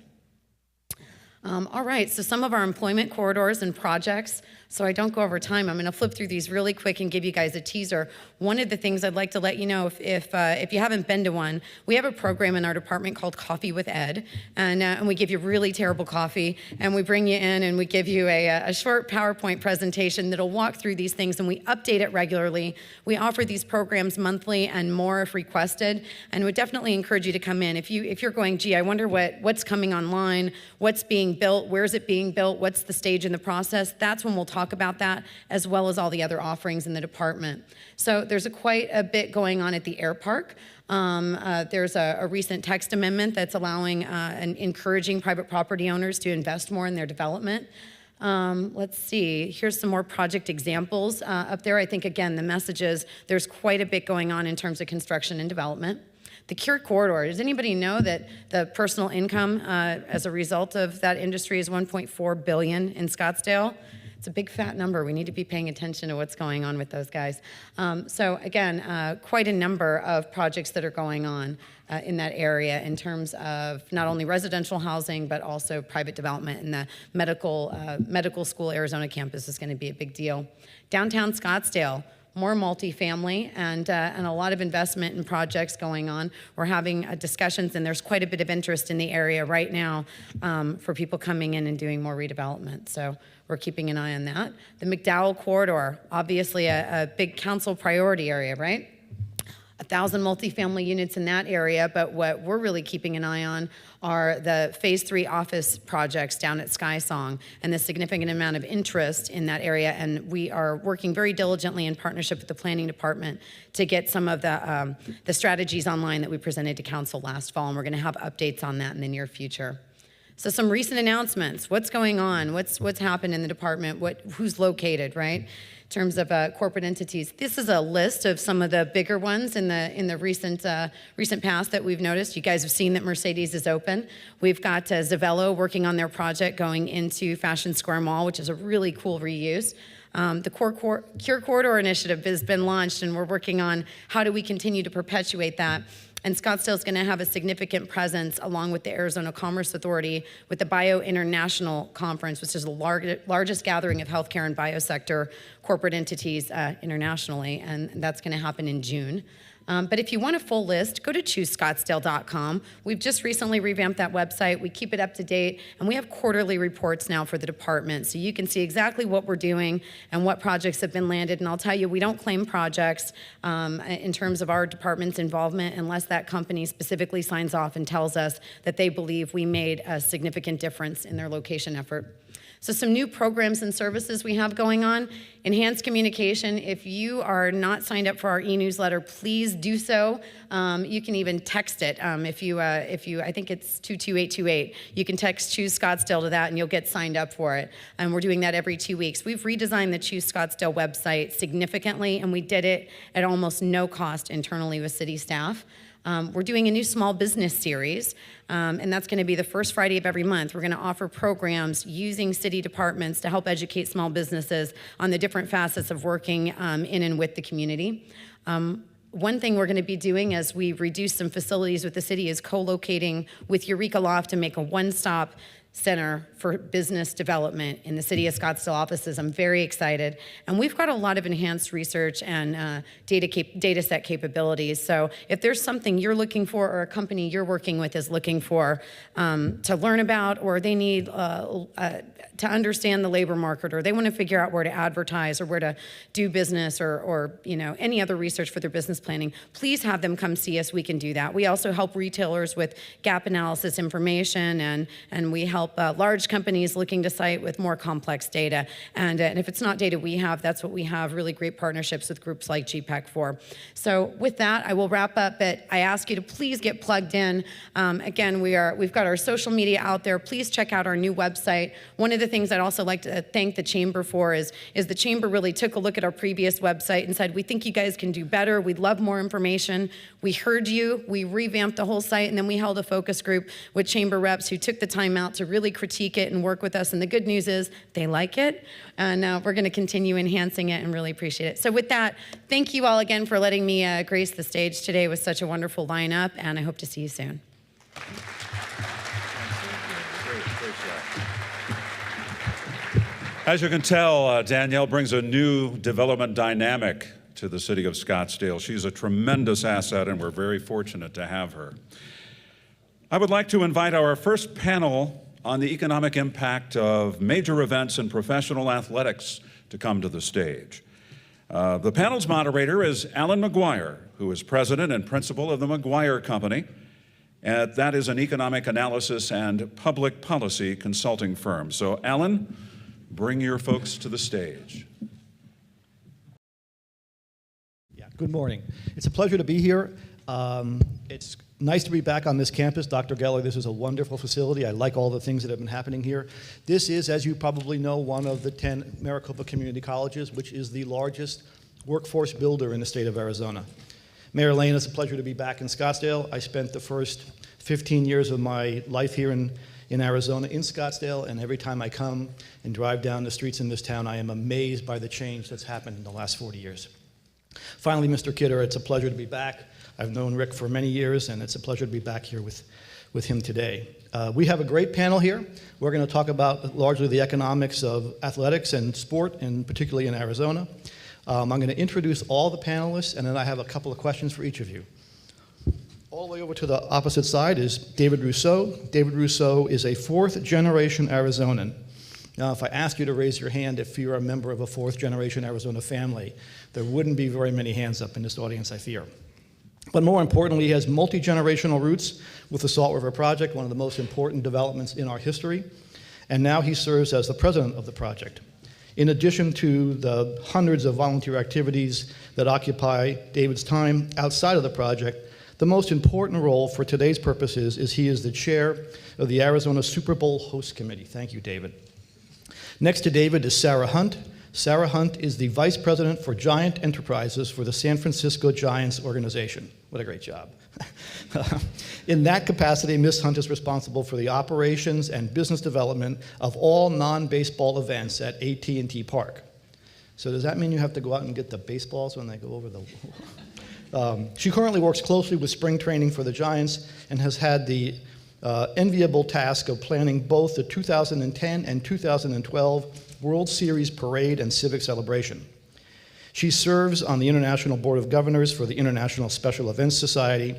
All right, so some of our employment corridors and projects. So I don't go over time. I'm going to flip through these really quick and give you guys a teaser. One of the things I'd like to let you know, if you haven't been to one, we have a program in our department called Coffee with Ed, and we give you really terrible coffee, and we bring you in and we give you a short PowerPoint presentation that'll walk through these things, and we update it regularly. We offer these programs monthly and more if requested, and would definitely encourage you to come in. If you're going, gee, I wonder what's coming online, what's being built, where's it being built, what's the stage in the process, that's when we'll talk about that, as well as all the other offerings in the department. So there's quite a bit going on at the air park. There's a recent text amendment that's allowing and encouraging private property owners to invest more in their development. Let's see, here's some more project examples up there. I think, again, the message is there's quite a bit going on in terms of construction and development. The Cure Corridor, does anybody know that the personal income as a result of that industry is $1.4 billion in Scottsdale? It's a big fat number. We need to be paying attention to what's going on with those guys. So again, quite a number of projects that are going on in that area in terms of not only residential housing, but also private development. And the medical school Arizona campus is going to be a big deal. Downtown Scottsdale, more multifamily and a lot of investment in projects going on. We're having discussions, and there's quite a bit of interest in the area right now for people coming in and doing more redevelopment. So we're keeping an eye on that. The McDowell Corridor, obviously a big council priority area, right? 1,000 multifamily units in that area, but what we're really keeping an eye on are the Phase 3 office projects down at SkySong and the significant amount of interest in that area, and we are working very diligently in partnership with the planning department to get some of the strategies online that we presented to council last fall, and we're going to have updates on that in the near future. So some recent announcements. What's going on? What's happened in the department? Who's located, right? In terms of corporate entities. This is a list of some of the bigger ones in the recent past that we've noticed. You guys have seen that Mercedes is open. We've got Zavello working on their project going into Fashion Square Mall, which is a really cool reuse. The Cure Corridor Initiative has been launched, and we're working on how do we continue to perpetuate that. And Scottsdale is going to have a significant presence along with the Arizona Commerce Authority with the Bio International Conference, which is the largest gathering of healthcare and biosector corporate entities internationally, and that's going to happen in June. But if you want a full list, go to choosescottsdale.com. We've just recently revamped that website. We keep it up to date, and we have quarterly reports now for the department, so you can see exactly what we're doing and what projects have been landed. And I'll tell you, we don't claim projects in terms of our department's involvement unless that company specifically signs off and tells us that they believe we made a significant difference in their location effort. So some new programs and services we have going on. Enhanced communication. If you are not signed up for our e-newsletter, please do so. You can even text it. If you, I think it's 22828. You can text Choose Scottsdale to that, and you'll get signed up for it. And we're doing that every 2 weeks. We've redesigned the Choose Scottsdale website significantly, and we did it at almost no cost internally with city staff. We're doing a new small business series, and that's going to be the first Friday of every month. We're going to offer programs using city departments to help educate small businesses on the different facets of working in and with the community. One thing we're going to be doing as we reduce some facilities with the city is co-locating with Eureka Loft to make a one-stop center for business development in the City of Scottsdale offices. I'm very excited. And we've got a lot of enhanced research and data set capabilities. So if there's something you're looking for or a company you're working with is looking for to learn about, or they need to understand the labor market, or they want to figure out where to advertise or where to do business, or any other research for their business planning, please have them come see us. We can do that. We also help retailers with gap analysis information, and we help large companies looking to cite with more complex data. And if it's not data we have, that's what we have really great partnerships with groups like GPEC for. So with that, I will wrap up, but I ask you to please get plugged in. Again, we've got our social media out there. Please check out our new website. One of the things I'd also like to thank the Chamber for is the Chamber really took a look at our previous website and said, we think you guys can do better. We'd love more information. We heard you. We revamped the whole site, and then we held a focus group with Chamber reps who took the time out to really critique it and work with us. And the good news is they like it, and we're going to continue enhancing it and really appreciate it. So with that, thank you all again for letting me grace the stage today with such a wonderful lineup, and I hope to see you soon. As you can tell, Danielle brings a new development dynamic to the City of Scottsdale. She's a tremendous asset, and we're very fortunate to have her. I would like to invite our first panel on the economic impact of major events in professional athletics to come to the stage. The panel's moderator is Alan McGuire, who is president and principal of the McGuire Company. That is an economic analysis and public policy consulting firm. So, Alan, bring your folks to the stage. Yeah, good morning. It's a pleasure to be here. It's nice to be back on this campus. Dr. Geller, this is a wonderful facility. I like all the things that have been happening here. This is, as you probably know, one of the 10 Maricopa Community Colleges, which is the largest workforce builder in the state of Arizona. Mayor Lane, it's a pleasure to be back in Scottsdale. I spent the first 15 years of my life here in Arizona, in Scottsdale, and every time I come and drive down the streets in this town, I am amazed by the change that's happened in the last 40 years. Finally, Mr. Kidder, it's a pleasure to be back. I've known Rick for many years, and it's a pleasure to be back here with him today. We have a great panel here. We're going to talk about largely the economics of athletics and sport, and particularly in Arizona. I'm going to introduce all the panelists, and then I have a couple of questions for each of you. All the way over to the opposite side is David Russo. David Russo is a fourth-generation Arizonan. Now, if I ask you to raise your hand if you're a member of a fourth-generation Arizona family, there wouldn't be very many hands up in this audience, I fear. But more importantly, he has multi-generational roots with the Salt River Project, one of the most important developments in our history. And now he serves as the president of the project. In addition to the hundreds of volunteer activities that occupy David's time outside of the project, The most important role for today's purposes is he is the chair of the Arizona Super Bowl Host Committee. Thank you, David. Next to David is Sarah Hunt. Sarah Hunt is the Vice President for Giant Enterprises for the San Francisco Giants organization. What a great job. In that capacity, Ms. Hunt is responsible for the operations and business development of all non-baseball events at AT&T Park. So does that mean you have to go out and get the baseballs when they go over the... She currently works closely with spring training for the Giants and has had the enviable task of planning both the 2010 and 2012 World Series parade and civic celebration. She serves on the International Board of Governors for the International Special Events Society,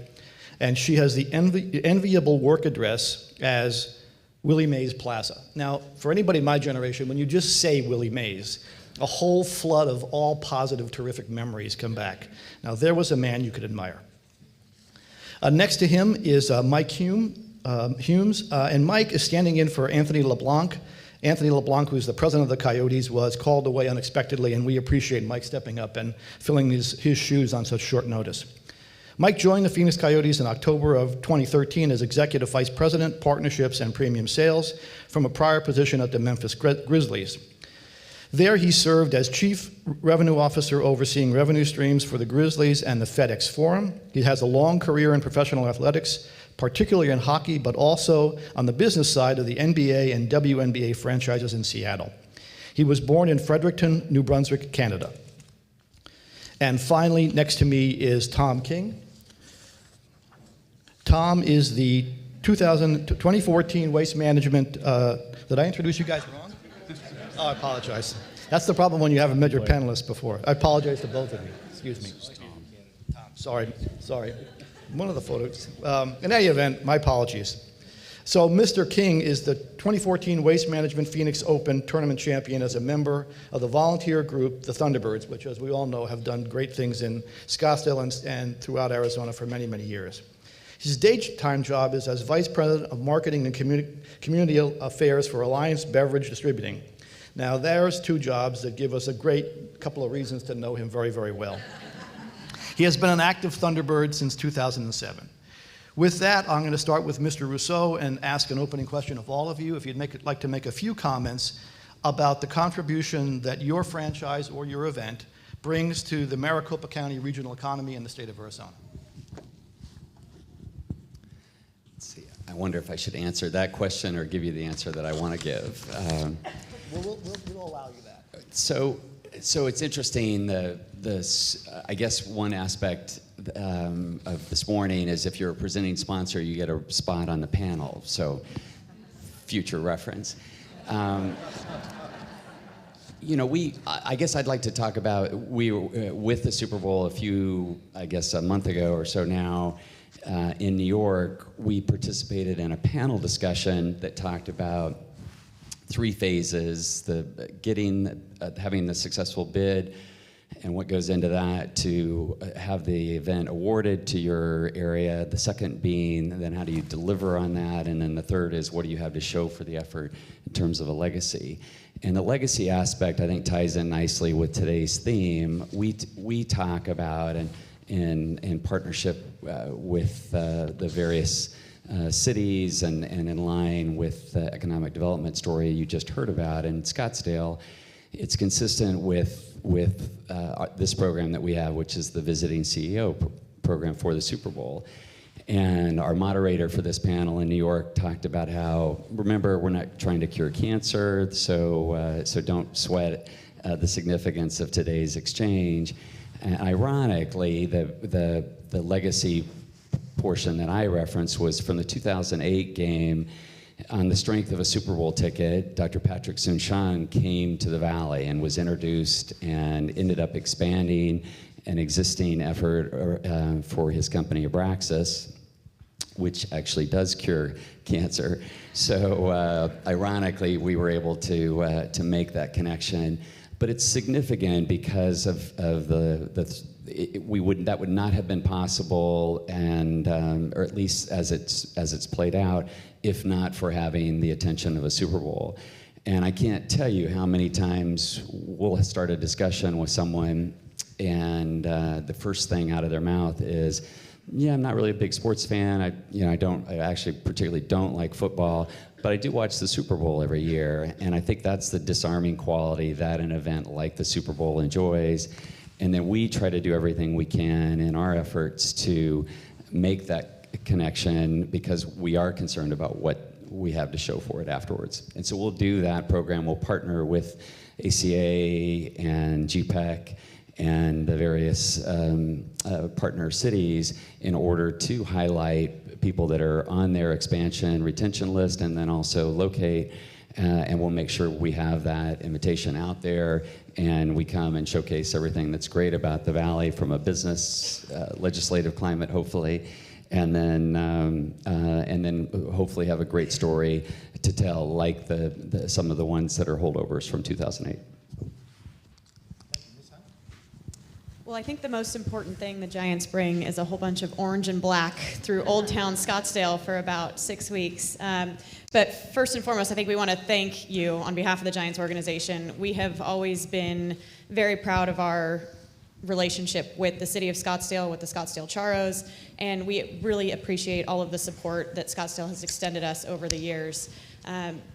and she has the enviable work address as Willie Mays Plaza. Now, for anybody in my generation, when you just say Willie Mays, a whole flood of all positive, terrific memories come back. Now, there was a man you could admire. Next to him is Mike Humes, and Mike is standing in for Anthony LeBlanc. Anthony LeBlanc, who's the president of the Coyotes, was called away unexpectedly, and we appreciate Mike stepping up and filling his shoes on such short notice. Mike joined the Phoenix Coyotes in October of 2013 as Executive Vice President, Partnerships and Premium Sales from a prior position at the Memphis Grizzlies. There he served as Chief Revenue Officer overseeing revenue streams for the Grizzlies and the FedEx Forum. He has a long career in professional athletics, particularly in hockey, but also on the business side of the NBA and WNBA franchises in Seattle. He was born in Fredericton, New Brunswick, Canada. And finally, next to me is Tom King. Tom is the 2014 Waste Management, did I introduce you guys wrong? Oh, I apologize. That's the problem when you haven't met your panelists before. I apologize to both of you. Excuse me. Tom, sorry. One of the photos. In any event, my apologies. So Mr. King is the 2014 Waste Management Phoenix Open tournament champion as a member of the volunteer group, the Thunderbirds, which, as we all know, have done great things in Scottsdale and throughout Arizona for many, many years. His daytime job is as Vice President of Marketing and Community Affairs for Alliance Beverage Distributing. Now, there's two jobs that give us a great couple of reasons to know him very, very well. He has been an active Thunderbird since 2007. With that, I'm going to start with Mr. Russo and ask an opening question of all of you, if you'd like to make a few comments about the contribution that your franchise or your event brings to the Maricopa County regional economy in the state of Arizona. Let's see. I wonder if I should answer that question or give you the answer that I want to give. We'll allow you that. So it's interesting. I guess one aspect of this morning is if you're a presenting sponsor, you get a spot on the panel. So, future reference. I guess I'd like to talk about we were with the Super Bowl a month ago or so now. In New York, we participated in a panel discussion that talked about three phases: having the successful bid, and what goes into that to have the event awarded to your area. The second being, then how do you deliver on that? And then the third is, what do you have to show for the effort in terms of a legacy? And the legacy aspect, I think, ties in nicely with today's theme. We talk about, and in partnership with the various cities and in line with the economic development story you just heard about in Scottsdale, it's consistent with this program that we have, which is the Visiting CEO program for the Super Bowl. And our moderator for this panel in New York talked about how, remember, we're not trying to cure cancer, so don't sweat the significance of today's exchange. And ironically, the legacy portion that I referenced was from the 2008 game. On the strength of a Super Bowl ticket, Dr. Patrick Soon-Shiong came to the Valley and was introduced and ended up expanding an existing effort for his company Abraxas, which actually does cure cancer. So ironically, we were able to make that connection. But it's significant because of that would not have been possible, and or at least as it's played out, if not for having the attention of a Super Bowl. And I can't tell you how many times we'll start a discussion with someone, and the first thing out of their mouth is, yeah, I'm not really a big sports fan. I actually particularly don't like football, but I do watch the Super Bowl every year, and I think that's the disarming quality that an event like the Super Bowl enjoys. And then we try to do everything we can in our efforts to make that connection, because we are concerned about what we have to show for it afterwards. And so we'll do that program. We'll partner with ACA and GPEC and the various partner cities in order to highlight people that are on their expansion retention list, and then also locate, and we'll make sure we have that invitation out there, and we come and showcase everything that's great about the Valley from a business, legislative climate, hopefully, and then hopefully have a great story to tell, like some of the ones that are holdovers from 2008. Well, I think the most important thing the Giants bring is a whole bunch of orange and black through Old Town Scottsdale for about 6 weeks. But first and foremost, I think we want to thank you on behalf of the Giants organization. We have always been very proud of our relationship with the City of Scottdale, with the Scottsdale Charros, and we really appreciate all of the support that Scottsdale has extended us over the years.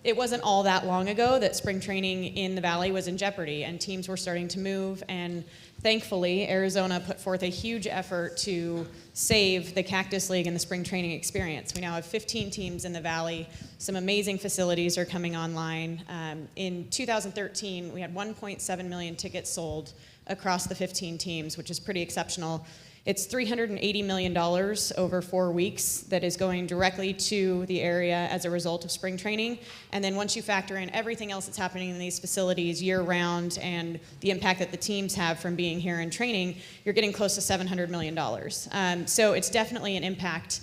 It wasn't all that long ago that spring training in the Valley was in jeopardy, and teams were starting to move, and thankfully, Arizona put forth a huge effort to save the Cactus League and the spring training experience. We now have 15 teams in the Valley. Some amazing facilities are coming online. In 2013, we had 1.7 million tickets sold across the 15 teams, which is pretty exceptional. It's $380 million over 4 weeks that is going directly to the area as a result of spring training. And then once you factor in everything else that's happening in these facilities year-round and the impact that the teams have from being here and training, you're getting close to $700 million. So it's definitely an impact.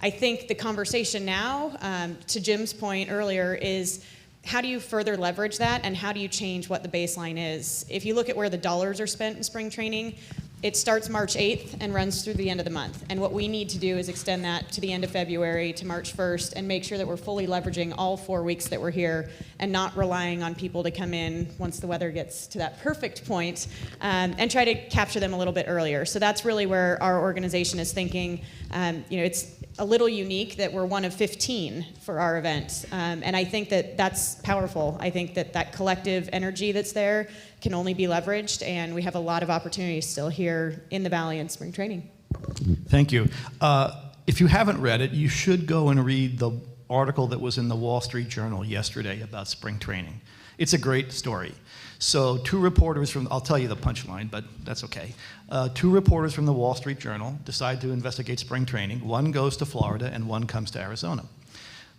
I think the conversation now, to Jim's point earlier, is how do you further leverage that, and how do you change what the baseline is? If you look at where the dollars are spent in spring training, it starts March 8th and runs through the end of the month. And what we need to do is extend that to the end of February, to March 1st, and make sure that we're fully leveraging all 4 weeks that we're here and not relying on people to come in once the weather gets to that perfect point, and try to capture them a little bit earlier. So that's really where our organization is thinking. It's a little unique that we're one of 15 for our event. And I think that that's powerful. I think that that collective energy that's there can only be leveraged, and we have a lot of opportunities still here in the Valley in spring training. Thank you. If you haven't read it, you should go and read the article that was in the Wall Street Journal yesterday about spring training. It's a great story. So 2 reporters from, I'll tell you the punchline, but that's okay. 2 reporters from the Wall Street Journal decide to investigate spring training. One goes to Florida and one comes to Arizona.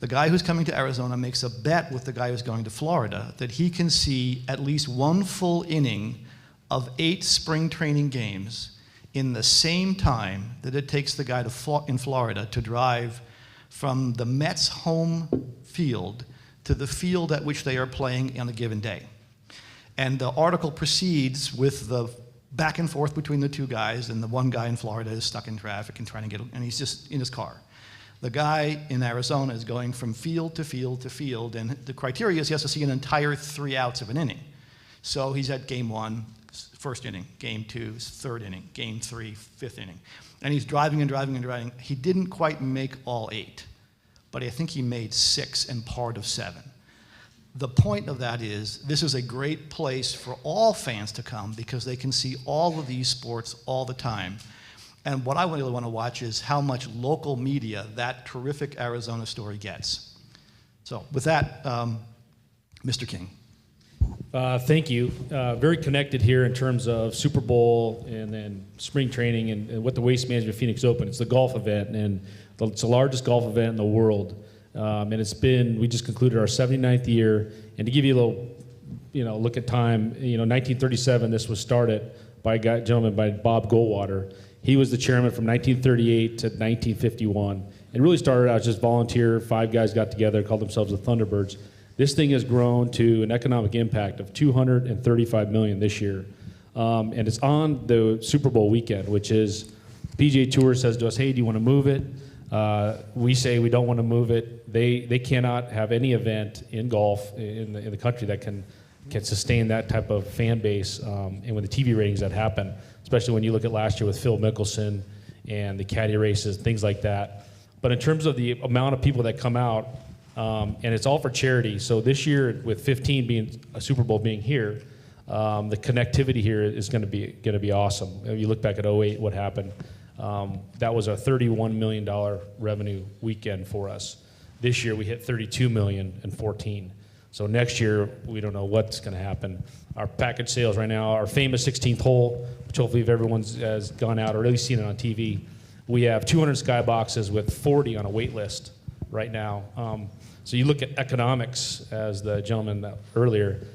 The guy who's coming to Arizona makes a bet with the guy who's going to Florida that he can see at least one full inning of 8 spring training games in the same time that it takes the guy in Florida to drive from the Mets' home field to the field at which they are playing on a given day. And the article proceeds with the back and forth between the 2 guys, and the one guy in Florida is stuck in traffic and trying to get, and he's just in his car. The guy in Arizona is going from field to field to field, and the criteria is he has to see an entire 3 outs of an inning. So he's at game 1, first inning, game 2, 3rd inning, game 3, 5th inning. And he's driving and driving and driving. He didn't quite make all 8, but I think he made 6 and part of 7. The point of that is this is a great place for all fans to come because they can see all of these sports all the time. And what I really want to watch is how much local media that terrific Arizona story gets. So with that, Mr. King. Thank you. Very connected here in terms of Super Bowl and then spring training and what the Waste Management Phoenix Open. It's the golf event, and it's the largest golf event in the world. And we just concluded our 79th year. And to give you a little, look at time, 1937, this was started by a gentleman by Bob Goldwater. He was the chairman from 1938 to 1951. And really started out as just volunteer. 5 guys got together, called themselves the Thunderbirds. This thing has grown to an economic impact of $235 million this year. And it's on the Super Bowl weekend, which is PGA Tour says to us, hey, do you want to move it? We say we don't want to move it. They cannot have any event in golf in the country that can sustain that type of fan base, and with the TV ratings that happen, especially when you look at last year with Phil Mickelson and the caddy races, things like that. But in terms of the amount of people that come out, and it's all for charity. So this year, with 15 being a Super Bowl being here, the connectivity here is going to be awesome. If you look back at 08, what happened? That was a $31 million revenue weekend for us. This year we hit 32 million in 14. So next year we don't know what's going to happen. Our package sales right now, our famous 16th hole, which hopefully if everyone's has gone out or at least seen it on TV, we have 200 skyboxes with 40 on a wait list right now. So you look at economics, as the gentleman earlier.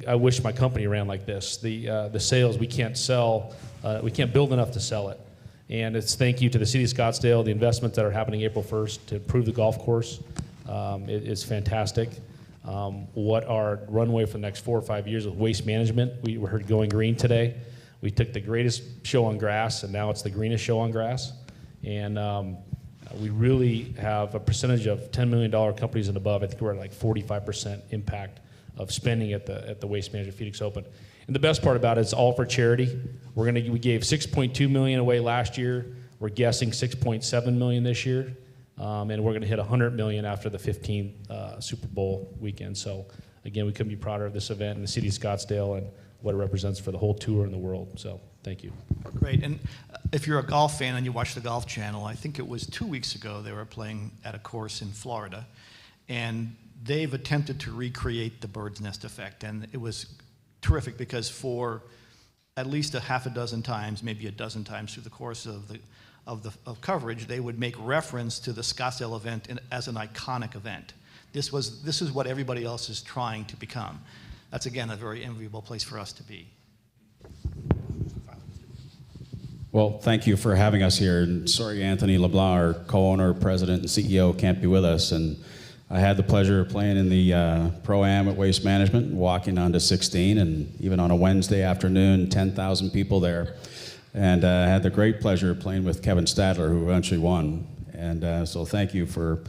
I wish my company ran like this. The sales we can't sell, we can't build enough to sell it. And it's thank you to the City of Scottsdale, the investments that are happening April 1st to improve the golf course. It's fantastic. What our runway for the next 4 or 5 years with waste management. We heard Going Green today. We took the greatest show on grass, and now it's the greenest show on grass. And we really have a percentage of $10 million companies and above. I think we're at like 45% impact of spending at the Waste Management Phoenix Open. And the best part about it is all for charity. We gave $6.2 million away last year. We're guessing $6.7 million this year. And we're going to hit $100 million after the 15th Super Bowl weekend. So again, we couldn't be prouder of this event in the City of Scottsdale and what it represents for the whole tour in the world. So thank you. Great. And if you're a golf fan and you watch the Golf Channel, I think it was 2 weeks ago they were playing at a course in Florida. And they've attempted to recreate the bird's nest effect. And it was terrific because for at least a half a dozen times, maybe a dozen times through the course of coverage, they would make reference to the Scottsdale event as an iconic event. This is what everybody else is trying to become. That's, again, a very enviable place for us to be. Well, thank you for having us here. And sorry, Anthony LeBlanc, our co-owner, president, and CEO, can't be with us. And I had the pleasure of playing in the Pro-Am at Waste Management, walking onto 16, and even on a Wednesday afternoon, 10,000 people there. And I had the great pleasure of playing with Kevin Stadler, who eventually won. And so thank you for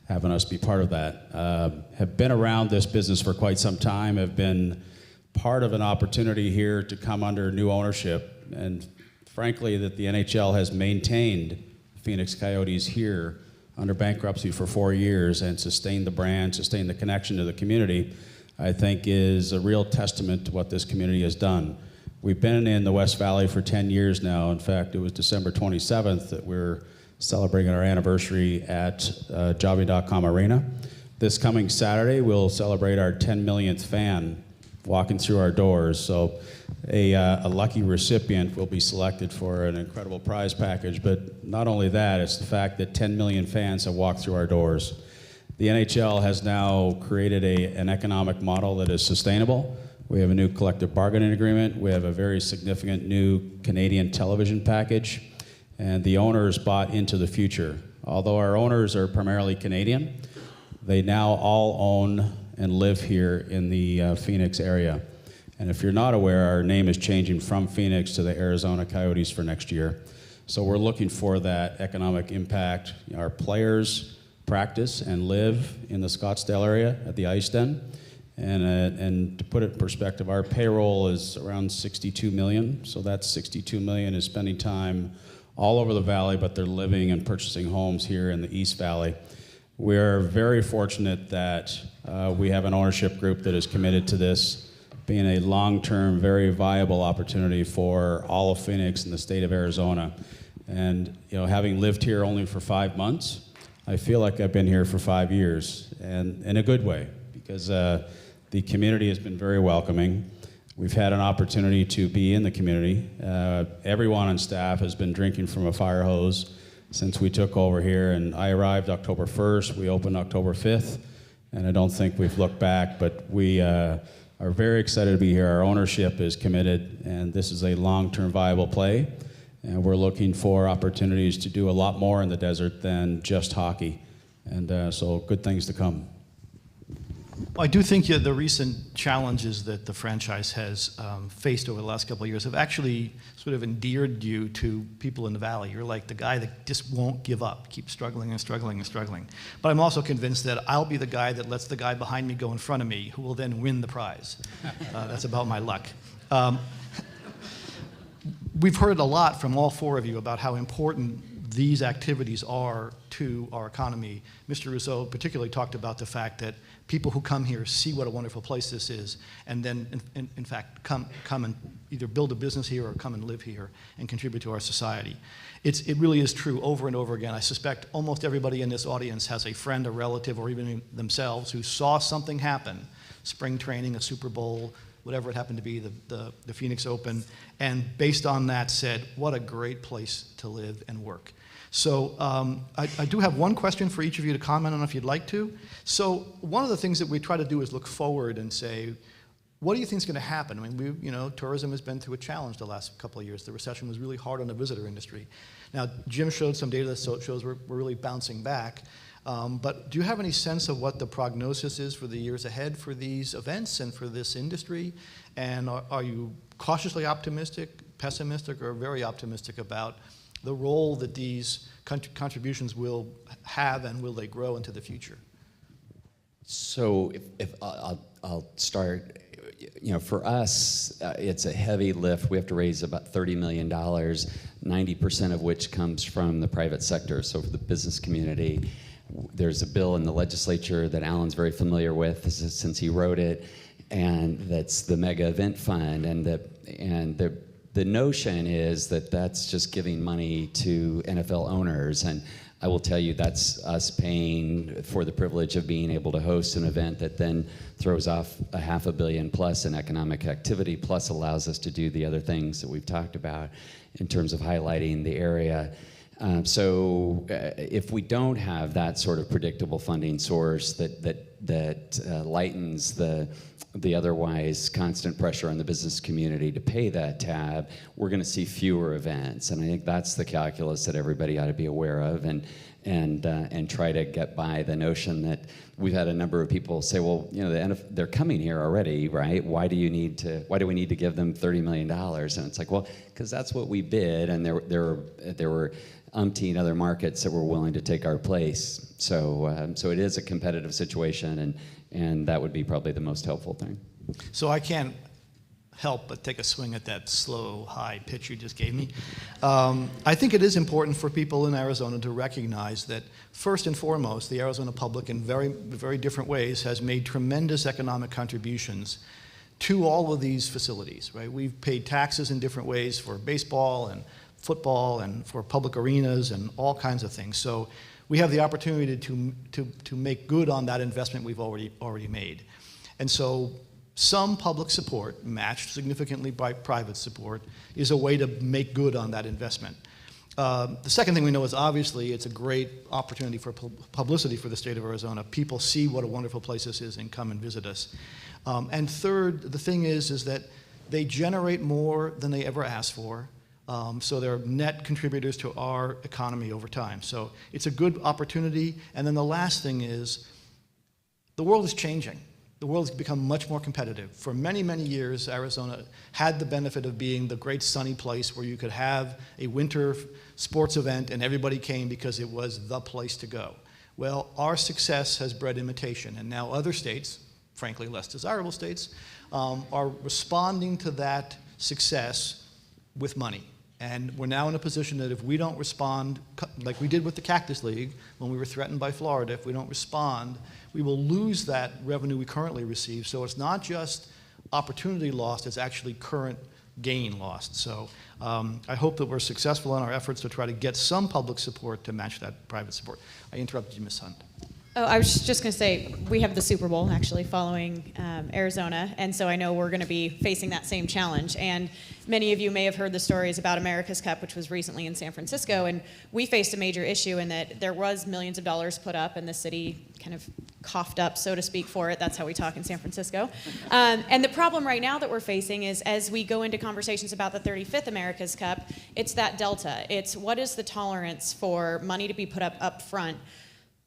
having us be part of that. Have been around this business for quite some time, have been part of an opportunity here to come under new ownership, and frankly, that the NHL has maintained Phoenix Coyotes here under bankruptcy for 4 years and sustained the brand, sustained the connection to the community, I think is a real testament to what this community has done. We've been in the West Valley for 10 years now. In fact, it was December 27th that we're celebrating our anniversary at Jobby.com Arena. This coming Saturday, we'll celebrate our 10 millionth fan walking through our doors. So a lucky recipient will be selected for an incredible prize package. But not only that, it's the fact that 10 million fans have walked through our doors. The NHL has now created an economic model that is sustainable. We have a new collective bargaining agreement. We have a very significant new Canadian television package. And the owners bought into the future. Although our owners are primarily Canadian, they now all own and live here in the Phoenix area. And if you're not aware, our name is changing from Phoenix to the Arizona Coyotes for next year. So we're looking for that economic impact. Our players practice and live in the Scottsdale area at the Ice Den. And to put it in perspective, our payroll is around 62 million. So that 62 million is spending time all over the valley, but they're living and purchasing homes here in the East Valley. We're very fortunate that we have an ownership group that is committed to this being a long-term, very viable opportunity for all of Phoenix and the state of Arizona. And having lived here only for 5 months, I feel like I've been here for 5 years, and in a good way, because the community has been very welcoming. We've had an opportunity to be in the community. Everyone on staff has been drinking from a fire hose since we took over here, and I arrived October 1st. We opened October 5th, and I don't think we've looked back, but we are very excited to be here. Our ownership is committed, and this is a long-term viable play, and we're looking for opportunities to do a lot more in the desert than just hockey, and so good things to come. I do think the recent challenges that the franchise has faced over the last couple of years have actually sort of endeared you to people in the Valley. You're like the guy that just won't give up, keeps struggling and struggling and struggling. But I'm also convinced that I'll be the guy that lets the guy behind me go in front of me, who will then win the prize. That's about my luck. we've heard a lot from all four of you about how important these activities are to our economy. Mr. Russo particularly talked about the fact that people who come here see what a wonderful place this is, and then, in fact, come and either build a business here or come and live here and contribute to our society. It really is true over and over again. I suspect almost everybody in this audience has a friend, a relative, or even themselves who saw something happen, spring training, a Super Bowl, whatever it happened to be, the Phoenix Open, and based on that said, what a great place to live and work. So I do have one question for each of you to comment on if you'd like to. So one of the things that we try to do is look forward and say, what do you think is going to happen? I mean, tourism has been through a challenge the last couple of years. The recession was really hard on the visitor industry. Now, Jim showed some data that shows we're really bouncing back. But do you have any sense of what the prognosis is for the years ahead for these events and for this industry? And are you cautiously optimistic, pessimistic, or very optimistic about the role that these contributions will have, and will they grow into the future? So if I'll start. For us, it's a heavy lift. We have to raise about $30 million, 90% of which comes from the private sector, so for the business community. There's a bill in the legislature that Alan's very familiar with since he wrote it, and that's the Mega Event Fund. And the notion is that that's just giving money to NFL owners. And I will tell you, that's us paying for the privilege of being able to host an event that then throws off $500 million plus in economic activity, plus allows us to do the other things that we've talked about in terms of highlighting the area. So if we don't have that sort of predictable funding source that lightens the otherwise constant pressure on the business community to pay that tab, we're going to see fewer events. And I think that's the calculus that everybody ought to be aware of, and try to get by the notion that we've had a number of people say, well, they're coming here already, right? Why do we need to give them $30 million? And it's like, well, because that's what we bid, and there were umpteen other markets that were willing to take our place. So it is a competitive situation, and that would be probably the most helpful thing. So I can't help but take a swing at that slow, high pitch you just gave me. I think it is important for people in Arizona to recognize that, first and foremost, the Arizona public in very, very different ways has made tremendous economic contributions to all of these facilities, right? We've paid taxes in different ways for baseball and football and for public arenas and all kinds of things. So we have the opportunity to make good on that investment we've already made. And so some public support, matched significantly by private support, is a way to make good on that investment. The second thing we know is, obviously, it's a great opportunity for publicity for the state of Arizona. People see what a wonderful place this is and come and visit us. And third, the thing is that they generate more than they ever asked for. So they're net contributors to our economy over time. So it's a good opportunity. And then the last thing is, the world is changing. The world has become much more competitive. For many, many years, Arizona had the benefit of being the great sunny place where you could have a winter sports event and everybody came because it was the place to go. Well, our success has bred imitation, and now other states, frankly less desirable states, are responding to that success with money. And we're now in a position that if we don't respond, like we did with the Cactus League when we were threatened by Florida, if we don't respond, we will lose that revenue we currently receive. So it's not just opportunity lost, it's actually current gain lost. So I hope that we're successful in our efforts to try to get some public support to match that private support. I interrupted you, Ms. Hunt. Oh, I was just going to say, we have the Super Bowl actually following Arizona, and so I know we're going to be facing that same challenge. And many of you may have heard the stories about America's Cup, which was recently in San Francisco, and we faced a major issue in that there was millions of dollars put up, and the city kind of coughed up, so to speak, for it. That's how we talk in San Francisco. And the problem right now that we're facing is, as we go into conversations about the 35th America's Cup, it's that delta. It's what is the tolerance for money to be put up front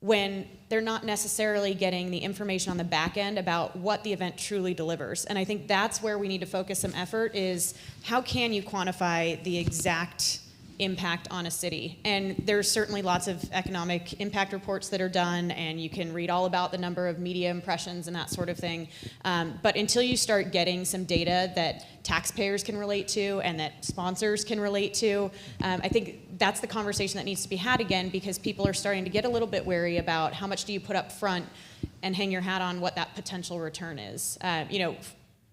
when they're not necessarily getting the information on the back end about what the event truly delivers. And I think that's where we need to focus some effort, is how can you quantify the exact impact on a city. And there's certainly lots of economic impact reports that are done, and you can read all about the number of media impressions and that sort of thing. But until you start getting some data that taxpayers can relate to and that sponsors can relate to, I think that's the conversation that needs to be had again, because people are starting to get a little bit wary about how much do you put up front and hang your hat on what that potential return is.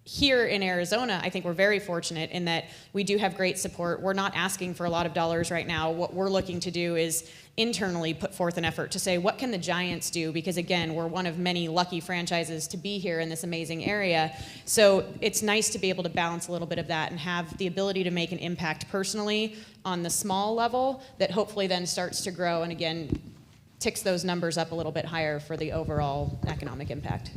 Here in Arizona, I think we're very fortunate in that we do have great support. We're not asking for a lot of dollars right now. What we're looking to do is internally put forth an effort to say, what can the Giants do? Because again, we're one of many lucky franchises to be here in this amazing area. So it's nice to be able to balance a little bit of that and have the ability to make an impact personally on the small level that hopefully then starts to grow and again, ticks those numbers up a little bit higher for the overall economic impact.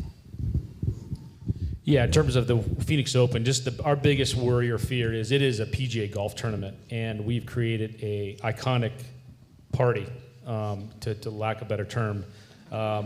Yeah, in terms of the Phoenix Open, our biggest worry or fear is it is a PGA golf tournament, and we've created a iconic party, to lack of a better term.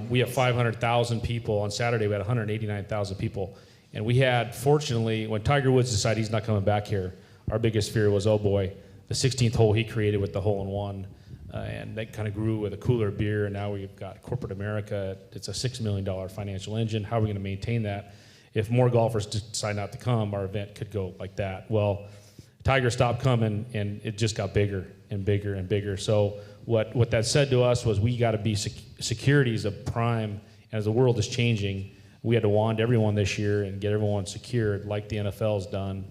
We have 500,000 people. On Saturday, we had 189,000 people. And we had, fortunately, when Tiger Woods decided he's not coming back here, our biggest fear was, oh boy, the 16th hole he created with the hole-in-one. And that kind of grew with a cooler beer, and now we've got corporate America. It's a $6 million financial engine. How are we going to maintain that? If more golfers decide not to come, our event could go like that. Well, Tiger stopped coming, and it just got bigger and bigger and bigger. So what that said to us was we got to be security is a prime. And as the world is changing, we had to wand everyone this year and get everyone secured like the NFL's done,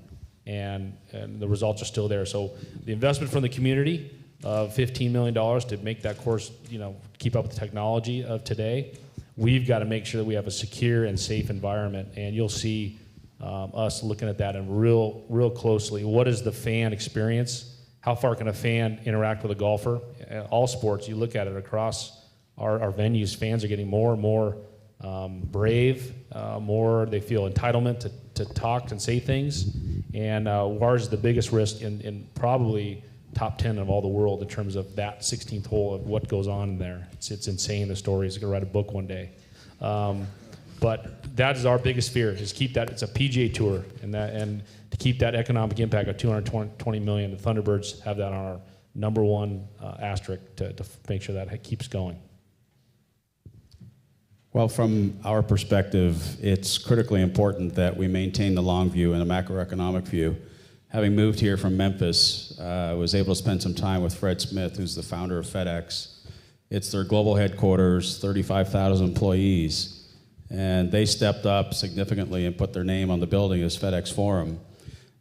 and the results are still there. So the investment from the community of $15 million to make that course, keep up with the technology of today. We've got to make sure that we have a secure and safe environment, and you'll see us looking at that and real closely. What is the fan experience? How far can a fan interact with a golfer? All sports, you look at it across our venues, fans are getting more and more brave, more they feel entitlement to talk and say things, and ours is the biggest risk in probably top 10 of all the world in terms of that 16th hole of what goes on in there. It's insane, the stories. I'm going to write a book one day. But that is our biggest fear, is keep that. It's a PGA Tour, and to keep that economic impact of $220 million, the Thunderbirds have that on our number one asterisk to make sure that keeps going. Well, from our perspective, it's critically important that we maintain the long view and the macroeconomic view. Having moved here from Memphis, I was able to spend some time with Fred Smith, who's the founder of FedEx. It's their global headquarters, 35,000 employees, and they stepped up significantly and put their name on the building as FedEx Forum,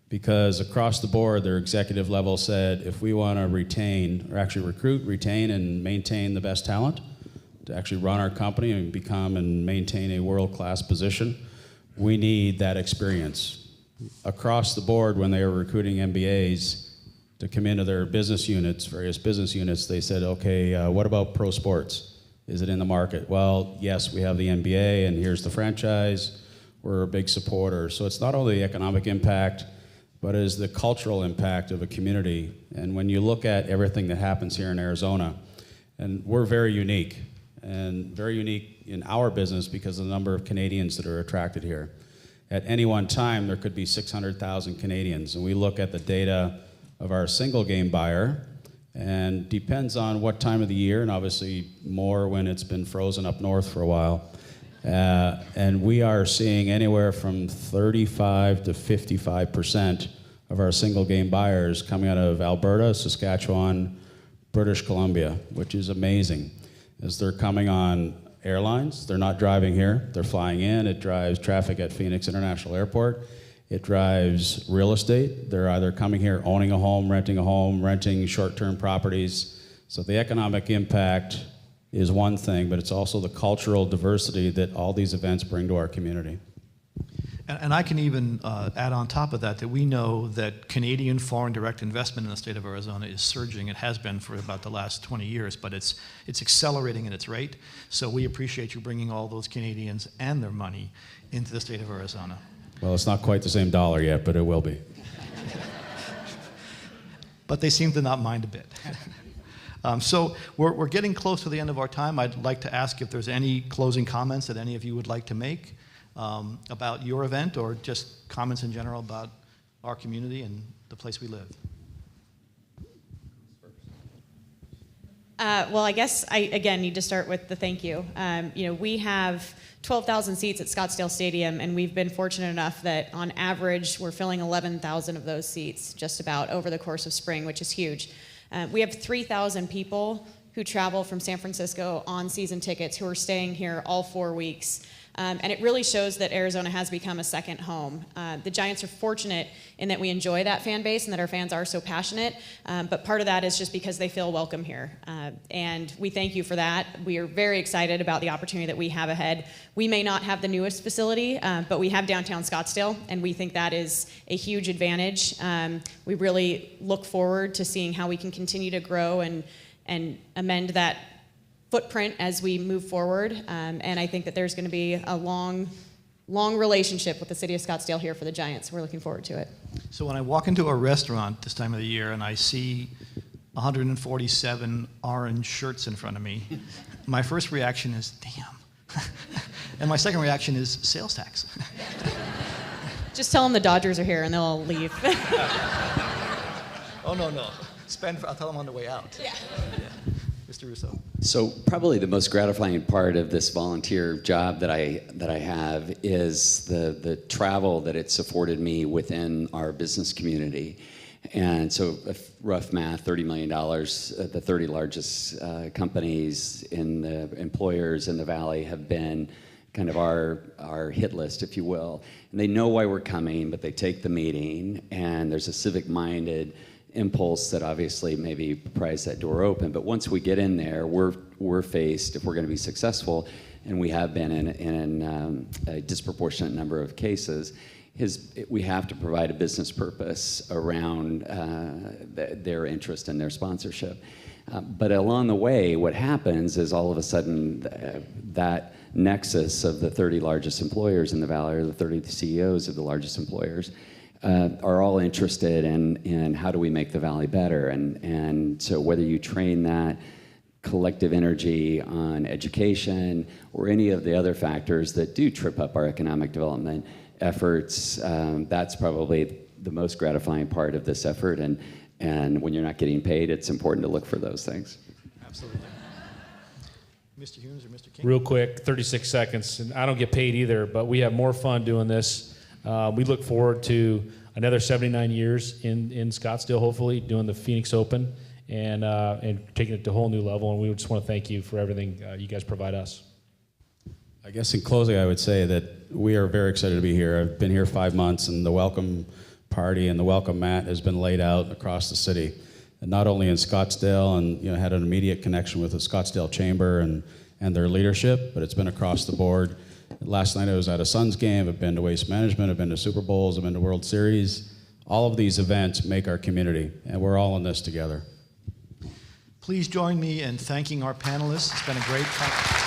because across the board, their executive level said, if we want to retain, or actually recruit, retain, and maintain the best talent, to actually run our company and become and maintain a world-class position, we need that experience. Across the board, when they were recruiting MBAs to come into their business units, various business units, they said, okay, what about pro sports? Is it in the market? Well, yes, we have the MBA, and here's the franchise. We're a big supporter. So it's not only the economic impact, but it is the cultural impact of a community. And when you look at everything that happens here in Arizona, and we're very unique in our business because of the number of Canadians that are attracted here. At any one time, there could be 600,000 Canadians, and we look at the data of our single game buyer, and depends on what time of the year, and obviously more when it's been frozen up north for a while. And we are seeing anywhere from 35 to 55% of our single game buyers coming out of Alberta, Saskatchewan, British Columbia, which is amazing, as they're coming on airlines. They're not driving here, they're flying in. It drives traffic at Phoenix International Airport. It drives real estate. They're either coming here, owning a home, renting short-term properties. So the economic impact is one thing, but it's also the cultural diversity that all these events bring to our community. And I can even add on top of that we know that Canadian foreign direct investment in the state of Arizona is surging. It has been for about the last 20 years, but it's accelerating at its rate. So we appreciate you bringing all those Canadians and their money into the state of Arizona. Well, it's not quite the same dollar yet, but it will be. But they seem to not mind a bit. So we're getting close to the end of our time. I'd like to ask if there's any closing comments that any of you would like to make about your event, or just comments in general about our community and the place we live. Well, I guess I, again, need to start with the thank you. We have 12,000 seats at Scottsdale Stadium, and we've been fortunate enough that on average we're filling 11,000 of those seats just about over the course of spring, which is huge. We have 3,000 people who travel from San Francisco on season tickets who are staying here all 4 weeks. And it really shows that Arizona has become a second home. The Giants are fortunate in that we enjoy that fan base and that our fans are so passionate, but part of that is just because they feel welcome here. And we thank you for that. We are very excited about the opportunity that we have ahead. We may not have the newest facility, but we have downtown Scottsdale, and we think that is a huge advantage. We really look forward to seeing how we can continue to grow and amend that footprint as we move forward, and I think that there's going to be a long relationship with the city of Scottsdale here for the Giants. We're looking forward to it. So when I walk into a restaurant this time of the year and I see 147 orange shirts in front of me, my first reaction is, damn. And my second reaction is sales tax. Just tell them the Dodgers are here and they'll all leave. Oh, no. I'll tell them on the way out. Yeah. Mr. Russo. So probably the most gratifying part of this volunteer job that I have is the travel that it's afforded me within our business community. And so rough math, $30 million, the 30 largest companies in the employers in the Valley have been kind of our hit list, if you will. And they know why we're coming, but they take the meeting, and there's a civic-minded impulse that obviously maybe pries that door open. But once we get in there, we're faced, if we're going to be successful, and we have been in a disproportionate number of cases, we have to provide a business purpose around their interest and their sponsorship. But along the way, what happens is all of a sudden that nexus of the 30 largest employers in the Valley, or the 30 CEOs of the largest employers, are all interested in how do we make the Valley better. And so whether you train that collective energy on education or any of the other factors that do trip up our economic development efforts, that's probably the most gratifying part of this effort. And when you're not getting paid, it's important to look for those things. Absolutely. Mr. Humes or Mr. King? Real quick, 36 seconds. And I don't get paid either, but we have more fun doing this. We look forward to another 79 years in Scottsdale, hopefully, doing the Phoenix Open and taking it to a whole new level. And we just want to thank you for everything you guys provide us. I guess in closing, I would say that we are very excited to be here. I've been here 5 months, and the welcome party and the welcome mat has been laid out across the city, and not only in Scottsdale, and had an immediate connection with the Scottsdale Chamber and their leadership, but it's been across the board. Last night I was at a Suns game. I've been to Waste Management. I've been to Super Bowls. I've been to World Series. All of these events make our community, and we're all in this together. Please join me in thanking our panelists. It's been a great time.